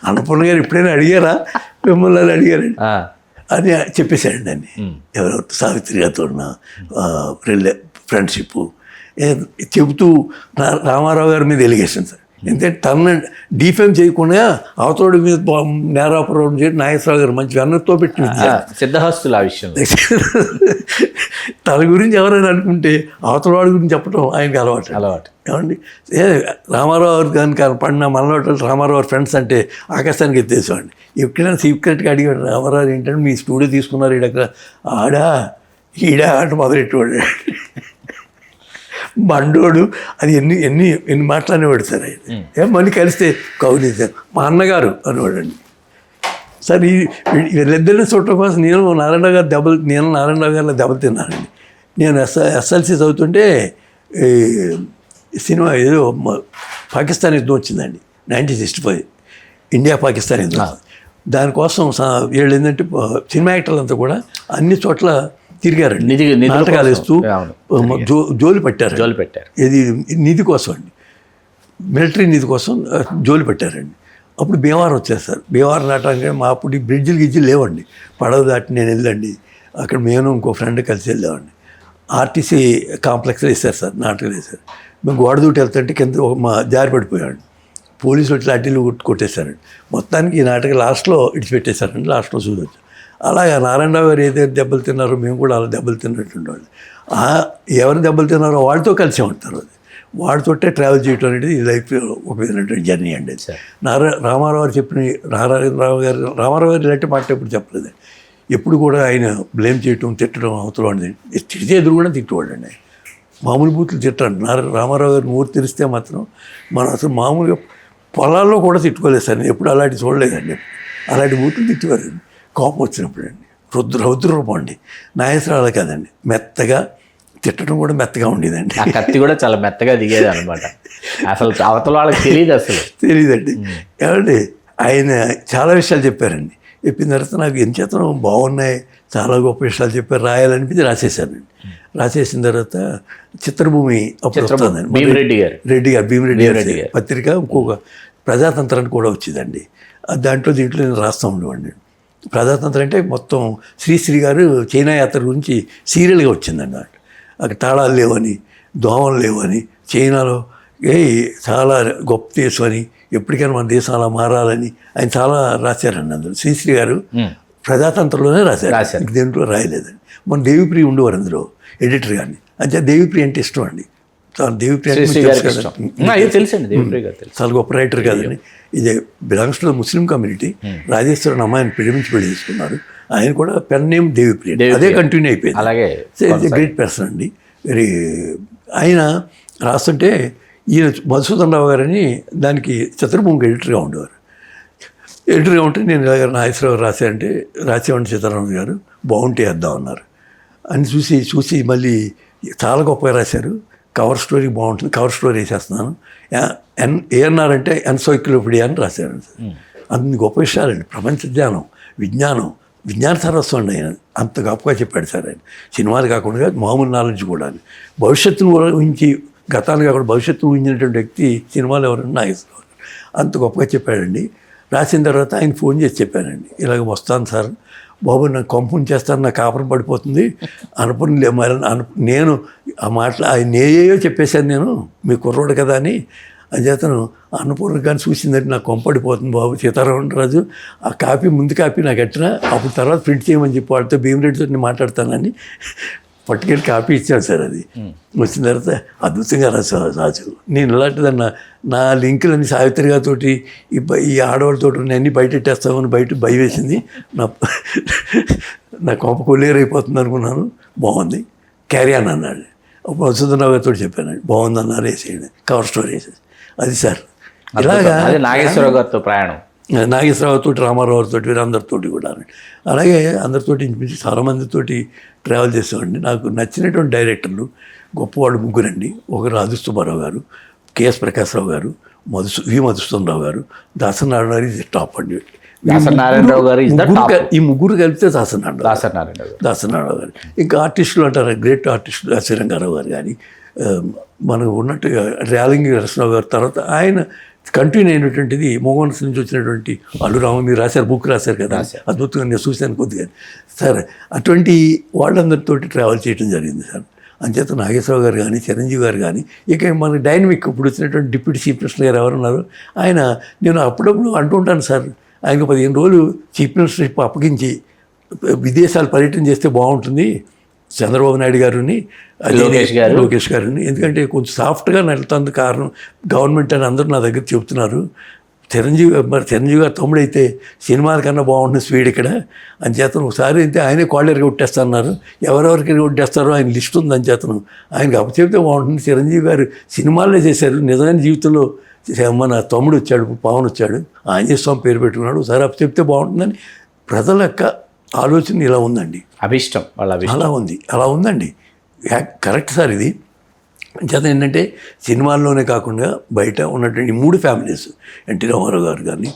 అన్నపూర్ణ గారు ఎప్పుడైనా అడిగారా, మిమ్మల్ని అడిగారండి అని చెప్పేశాడండి. అని ఎవరో సావిత్రి గారితో ఫ్రెండ్షిప్ చెబుతూ రామారావు గారి మీద ఎలిగేషన్ సార్. ఎందుకంటే తన డిఫేమ్ చేయకుండా అవతోడి మీద నేరాపురం చేయడం నాగేశ్వరరావు గారు మంచి వెన్నతో పెట్టి సిద్ధహస్తులు ఆ విషయం. తన గురించి ఎవరైనా అనుకుంటే అవతలవాడి గురించి చెప్పడం ఆయనకి అలవాటు. ఏమండి రామారావు గారిని పడిన మనలో రామారావు ఫ్రెండ్స్ అంటే ఆకాశానికి ఎత్తేసేవాడిని. ఎప్పుడైనా సీక్రెట్గా అడిగాడు, రామారావు ఏంటంటే మీ స్టూడియో తీసుకున్నారు ఇక్కడ ఈడా అంటే మొదలెట్టేవాడు. బండోడు అది ఎన్ని మాట్లాడేవాడు సార్. ఆయన మళ్ళీ కలిస్తే కౌలు సార్ మా అన్నగారు అనేవాడండి. సార్ వీళ్ళిద్దరిని చూడటం కోసం నేను నారాయణరావు గారిలో దెబ్బలు తిన్నానండి. నేను ఎస్ఎల్సి చదువుతుంటే సినిమా ఏదో పాకిస్తాన్ యుద్ధం వచ్చిందండి. 1965 ఇండియా పాకిస్తాన్ యుద్ధం. దానికోసం వీళ్ళు ఏంటంటే సినిమా యాక్టర్లు అంతా కూడా అన్ని చోట్ల తిరిగారండి, నిధుల నాటకాలు వేస్తూ జోలి పెట్టారు. ఇది నిధి కోసం అండి, మిలిటరీ నిధి కోసం జోలి పెట్టారండి. అప్పుడు భీమవరం వచ్చేస్తారు. భీమవరం నాటకానికి మా అప్పుడు బ్రిడ్జిలు గిజ్జిలు లేవండి, పడవ దాటి నేను వెళ్ళండి. అక్కడ మేము ఇంకో ఫ్రెండ్ కలిసి వెళ్ళామండి. ఆర్టీసీ కాంప్లెక్స్లో వేశారు సార్, నాటకాలు వేశారు. మేము గోడ దూటి వెళ్తుంటే కింద మా జారి పడిపోయామండి. పోలీసులు వచ్చి లాఠీలు కొట్టేశారండి. మొత్తానికి ఈ నాటకం లాస్ట్లో ఇడిచిపెట్టేశారండి, లాస్ట్లో చూడవచ్చు. అలాగే నారాయణరావు గారు ఏదైతే దెబ్బలు తిన్నారో మేము కూడా అలా దెబ్బలు తిన్నట్టుండేవాళ్ళు. ఎవరు దెబ్బలు తిన్నారో వాళ్ళతో కలిసి ఉంటారు. అది వాడితోటే ట్రావెల్ చేయడం అనేది లైఫ్ ఒక విధమైనటువంటి జర్నీ అండి. రామారావు గారు చెప్పిన రామారావు గారు ఇలాంటి మాట ఎప్పుడు చెప్పలేదు. ఎప్పుడు కూడా ఆయన బ్లేమ్ చేయటం, తిట్టడం అవతల వాడిని తిడితే ఎదురు కూడా తిట్టువాడండి. మామూలు బూతులు తిట్టాడు. రామారావు గారు నోరు తెరిస్తే మాత్రం మనం అసలు మామూలుగా పొలాల్లో కూడా తిట్టుకోలేదు సార్. నేను ఎప్పుడు అలాంటి చూడలేదండి. అలాంటి బూతులు తిట్టేవారండి కోపం వచ్చినప్పుడు అండి. రౌద్ర రూపం అండి. నాగేశ్వరరావు కాదండి, మెత్తగా తిట్టడం కూడా మెత్తగా ఉండేదండి. ఆ కత్తి కూడా చాలా మెత్తగా దిగేది అనమాట. అసలు అవతల వాళ్ళకి తెలియదు, అసలు తెలియదండి. ఏమండి ఆయన చాలా విషయాలు చెప్పారండి. చెప్పిన తర్వాత నాకు ఎంచేతనం బాగున్నాయి, చాలా గొప్ప విషయాలు చెప్పారు, రాయాలనిపించి రాసేసానండి. రాసేసిన తర్వాత చిత్రభూమి అప్పుడు వస్తుందండి, భీమిరెడ్డి గారి పత్రిక, ఇంకొక ప్రజాతంత్రాన్ని కూడా వచ్చిందండి. దీంట్లో నేను రాస్తూ ఉండేవాడిని. ప్రజాతంత్రం అంటే మొత్తం శ్రీశ్రీ గారు చైనా యాత్ర గురించి సీరియల్గా వచ్చిందండి. అక్కడ తాళాలు లేవని, దోమలు లేవని, చైనాలో చాలా గొప్ప దేశం అని, ఎప్పటికైనా మన దేశం అలా మారాలని ఆయన చాలా రాశారండి. అందులో శ్రీశ్రీ గారు ప్రజాతంత్రంలోనే రాశారు, దేంట్లో రాయలేదండి. మన దేవిప్రియ ఉండేవారు అందులో ఎడిటర్ గారిని. అంటే దేవిప్రియ అంటే ఇష్టం అండి. దేవిప్రియ చాలా గొప్ప రైటర్ కాదండి. ఇది belongs to the Muslim community. Rajeshwaran అమ్మాయిని ప్రేమించి పెళ్లి చేసుకున్నారు. ఆయన కూడా పెన్ నేమ్ దేవిప్రియ, అదే కంటిన్యూ అయిపోయింది. అలాగే గ్రేట్ పర్సన్ అండి. వెరీ ఆయన రాస్తుంటే ఈయన మధుసూదన్ రావు గారని దానికి చిత్రభూమికి ఎడిటర్గా ఉండేవారు. ఎడిటర్గా ఉంటే నేను ఇలాగ నాగేశ్వరరావు రాశారంటే రాసేవాడిని చిత్రరావు గారు బాగుంటే వేద్దాం అన్నారు అని చూసి మళ్ళీ చాలా గొప్పగా రాశారు. కవర్ స్టోరీ బాగుంటుంది, కవర్ స్టోరీ వేసేస్తున్నాను. ఏఎన్ఆర్ అంటే ఎన్సైక్లోపీడియా అని రాశారు. అన్ని గొప్ప విషయాలండి. ప్రపంచ జ్ఞానం, విజ్ఞాన సరస్వం అండి. ఆయన అంత గొప్పగా చెప్పాడు సార్. ఆయన సినిమాలు కాకుండా మామూలు నాలెడ్జ్ కూడా, భవిష్యత్తును ఊహించి, గతాన్ని కాకుండా భవిష్యత్తును ఊహించినటువంటి వ్యక్తి సినిమాలు ఎవరన్నా నాగేశ్వరరావు అంత గొప్పగా చెప్పాడండి. రాసిన తర్వాత ఆయన ఫోన్ చేసి చెప్పానండి, ఇలాగ వస్తాను సార్, బాబు నాకు కంపెనీ చేస్తాను, నాకు కాపురం పడిపోతుంది, అనుపూర్ణ నేను ఆ మాటలు ఆయన ఏయో చెప్పేశాను నేను, మీ కుర్రోడు కదా అని. అంచేతను అన్నపూర్ణ కానీ చూసిందంటే నాకు కొంపడిపోతుంది బాబు, సీతారామరాజు ఆ కాపీ ముందు కాపీ నాకు ఎట్టినా అప్పుడు తర్వాత ప్రింట్ చేయమని చెప్పి వాడితో భీమిరెడ్డితో నేను మాట్లాడతానని పట్టుకెళ్ళి కాపీ ఇచ్చాడు సార్. అది వచ్చిన తర్వాత అద్భుతంగా రాజు. నేను ఇలాంటిదన్న నా లింకులన్నీ సావిత్రి గారితో ఈ ఆడవాళ్ళతో అన్నీ బయటెట్టేస్తామని భయం వేసింది. నా కొంప కొల్లేరైపోతుంది అనుకున్నాను. బాగుంది, క్యారీ ఆన్ అన్నాడు. అప్పుడు వసుంధరావు గారితో చెప్పానండి, బాగుంది అన్నారు, వేసేయండి కవర్ స్టోరీ వేసేసి. అది సార్ ఇలాగా నాగేశ్వరరావు గారితో ప్రయాణం, నాగేశ్వరరావుతో, రామారావుతో, వీరందరితోటి కూడా. అలాగే అందరితోటి ఇంచుమించి చాలామందితోటి ట్రావెల్ చేసేవాడిని. నాకు నచ్చినటువంటి డైరెక్టర్లు గొప్పవాళ్ళు ముగ్గురండి. ఒకరు రాజుసుబ్బారావు గారు, కెఎస్ ప్రకాశ్రావు గారు, మధుసూదన్ రావు గారు, దాసనారాయణ గారు ఇది టాప్ అండి. ఈ ముగ్గురు కలిపితే దాసనారాయణరావు గారు. ఇంకా ఆర్టిస్టులు అంటారు, గ్రేట్ ఆర్టిస్టులు శ్రీరంగారావు గారు కానీ, మనకు ఉన్నట్టుగా ర్యాలింగి నరసింహరావు గారు. తర్వాత ఆయన కంటిన్యూ అయినటువంటిది మోహన్స్ నుంచి వచ్చినటువంటి అల్లురామ, మీరు రాశారు, బుక్ రాశారు కదా, అద్భుతంగా నేను చూశాను కొద్దిగా సార్. అటువంటి వాళ్ళందరితో ట్రావెల్ చేయడం జరిగింది సార్. అంచేత నాగేశ్వరరావు గారు కానీ, చిరంజీవి గారు కానీ, ఇక మనకి డైనమిక్ ఇప్పుడు వచ్చినటువంటి డిప్యూటీ చీఫ్ మినిస్టర్ గారు ఎవరున్నారు, ఆయన నేను అప్పుడప్పుడు అంటూ ఉంటాను సార్, ఆయనకు 15 రోజులు చీఫ్ మినిస్టర్షిప్ అప్పగించి విదేశాలు పర్యటన చేస్తే బాగుంటుంది చంద్రబాబు నాయుడు గారిని, లోకేష్ గారిని. ఎందుకంటే కొంచెం సాఫ్ట్గా నడుతుంది కారణం గవర్నమెంట్ అని అందరూ నా దగ్గర చెబుతున్నారు. చిరంజీవి గారు తమ్ముడైతే సినిమాల కన్నా బాగుంటుంది స్పీడ్ ఇక్కడ అంచేతను. ఒకసారి అయితే ఆయనే కాళ్ళెరగా కొట్టేస్తున్నారు, ఎవరెవరికి కొట్టేస్తారో ఆయన లిస్ట్ ఉంది అంచేతను. ఆయనకు అప్పచెప్తే బాగుంటుంది. చిరంజీవి గారు సినిమాల్లో చేశారు, నిజమైన జీవితంలో మన తమ్ముడు వచ్చాడు, పవన్ వచ్చాడు, ఆంజనేయ స్వామి పేరు పెట్టుకున్నాడు, ఒకసారి అప్పచెప్తే బాగుంటుందని ప్రజల యొక్క ఆలోచన ఇలా ఉందండి. అభిష్టం అలా ఉందండి. Correct sir. ఇది చేత ఏంటంటే సినిమాల్లోనే కాకుండా బయట ఉన్నటువంటి 3 ఫ్యామిలీస్, ఎన్టీ రామారావు గారు కానీ,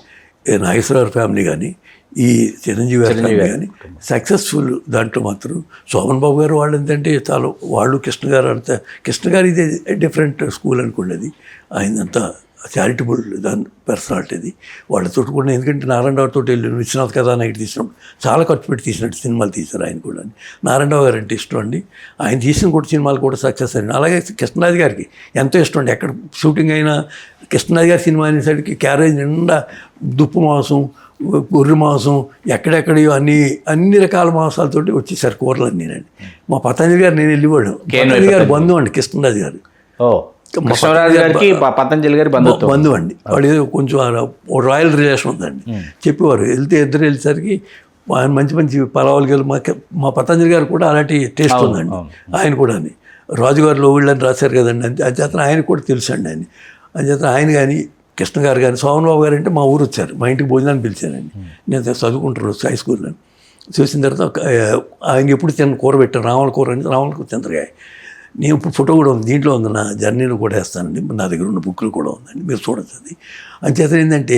నాగేశ్వరరావు ఫ్యామిలీ కానీ, ఈ చిరంజీవి గారి ఫ్యామిలీ కానీ సక్సెస్ఫుల్. దాంట్లో మాత్రం శోభన్ బాబు గారు వాళ్ళు ఏంటంటే చాలా వాళ్ళు కృష్ణ గారు అంతా, కృష్ణ గారు ఇది డిఫరెంట్ స్కూల్ అనుకోండి, అది ఆయనంతా చారిటబుల్ దాని పర్సనాలిటీది. వాళ్ళతో కూడా, ఎందుకంటే నారాయణరావు తోటి వెళ్ళి విశ్వనాథ్ కథానాయకుడు తీసినప్పుడు చాలా ఖర్చు పెట్టి తీసినట్టు సినిమాలు తీశారు ఆయన కూడా. నారాయణరావు గారు అంటే ఇష్టం అండి, ఆయన తీసిన కూడా సినిమాలు కూడా సక్సెస్ అయ్యింది. అలాగే కృష్ణరాజు గారికి ఎంతో ఇష్టం అండి, ఎక్కడ షూటింగ్ అయినా కృష్ణరాజు గారి సినిమా అనేసరికి క్యారేజ్ నిండా దుప్పు మాంసం, గొర్రె మాంసం, ఎక్కడెక్కడో అన్ని రకాల మాంసాలతోటి వచ్చేసారు కూరలు అన్నీనండి. మా పతంజలి గారు నేను వెళ్ళేవాడు, పతంజలి గారు బంధువు అండి కృష్ణరాజు గారు. కృష్ణరాజు గారికి పతంజలి గారి బంధువు అండి. వాడు ఏదో కొంచెం రాయల్ రిలేషన్ ఉందండి. చెప్పేవారు ఇద్దరు వెళ్ళేసరికి ఆయన మంచి మంచి పలావులు గెలు. మా పతంజలి గారు కూడా అలాంటి టేస్ట్ ఉందండి. ఆయన కూడా రాజుగారిలో ఊళ్ళని రాశారు కదండి, అంచేత ఆయన కూడా తెలుసు అండి ఆయన. అంచేత ఆయన కానీ కృష్ణ గారు కానీ శోభన్ బాబు గారు అంటే మా ఊరు వచ్చారు, మా ఇంటికి భోజనాన్ని పిలిచానండి. నేను చదువుకుంటారు హై స్కూల్లో. చూసిన తర్వాత ఆయన ఎప్పుడు కూర పెట్టాను, రామల కూర అంటే రామల కూర చింతకాయ. నేను ఇప్పుడు ఫోటో కూడా ఉంది, దీంట్లో ఉంది, నా జర్నీలో కూడా వేస్తానండి, నా దగ్గర ఉన్న బుక్లు కూడా ఉందండి, మీరు చూడొచ్చు అది. అంచేత ఏంటంటే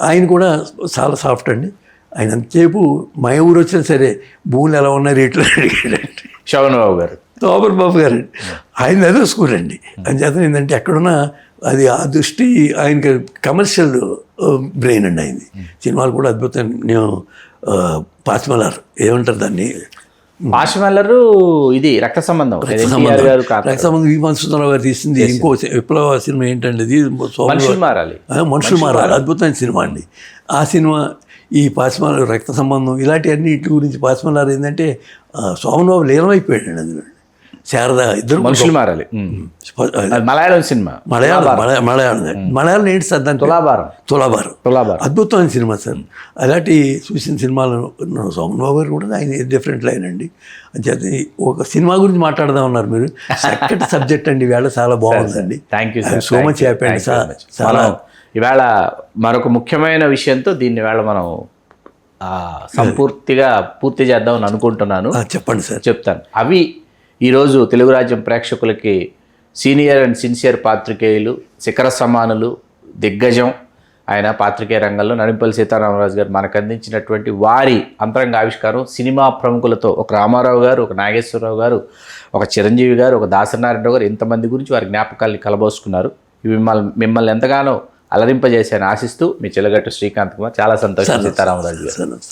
ఆయన కూడా చాలా సాఫ్ట్ అండి. ఆయన అంతసేపు మా ఊరు వచ్చినా సరే భూములు ఎలా ఉన్నాయి రేట్లు అడిగాడండి. శోభన్ బాబు గారు, శోభన్ బాబు గారు ఆయన అదే స్కూల్ అండి. అంచేత ఏంటంటే ఎక్కడున్నా అది ఆ దృష్టి ఆయనకి కమర్షియల్ బ్రెయిన్ అండి ఆయనది. సినిమాలు కూడా అద్భుతం. నేను పాచిమలార్ ఏమంటారు దాన్ని, పాశమల్లరు, ఇది రక్త సంబంధం, రక్త సంబంధం వి మధుసూదనరావు గారు తీసింది. ఇంకో విప్లవ సినిమా ఏంటండి అది, మనుషులు మారాలి, అద్భుతమైన సినిమా అండి. ఆ సినిమా, ఈ పాచిమలారు, రక్త సంబంధం, ఇలాంటివన్నీ ఇటు గురించి. పాచిమలారు ఏంటంటే శోభన్ బాబు లీనమైపోయాడండి అందులో. శారద ఇద్దరు మనుషులు మారాలి, మలయాళం సినిమా, మలయాళం ఏంటి సార్ దాని తులాభారం అద్భుతమైన సినిమా సార్. అలాంటి చూసిన సినిమాలు శోభన్ బాబు గారు కూడా ఆయన డిఫరెంట్ లైన్ అండి. అంచేత ఒక సినిమా గురించి మాట్లాడదాం ఉన్నారు మీరు, చక్కటి సబ్జెక్ట్ అండి, వేళ చాలా బాగుందండి. Thank you so much happy అండి సార్. చాలా ఇవాళ మరొక ముఖ్యమైన విషయంతో దీన్ని వేళ మనం పూర్తి చేద్దామని అనుకుంటున్నాను. చెప్పండి సార్. చెప్తాను. అవి ఈరోజు తెలుగు రాజ్యం ప్రేక్షకులకి సీనియర్ అండ్ సిన్సియర్ పాత్రికేయులు, శిఖర సమానులు, దిగ్గజం ఆయన పాత్రికేయ రంగంలో నడింపల్లి సీతారామరాజు గారు మనకు అందించినటువంటి వారి అంతరంగ ఆవిష్కారం. సినిమా ప్రముఖులతో ఒక రామారావు గారు, ఒక నాగేశ్వరరావు గారు, ఒక చిరంజీవి గారు, ఒక దాసనారాయణరావు గారు, ఇంతమంది గురించి వారి జ్ఞాపకాల్ని కలబోసుకున్నారు. ఇవి మిమ్మల్ని ఎంతగానో అలరింపజేశాను ఆశిస్తూ మీ చిలగట్టు శ్రీకాంత్ కుమార్. చాలా సంతోషం సీతారామరాజు గారు.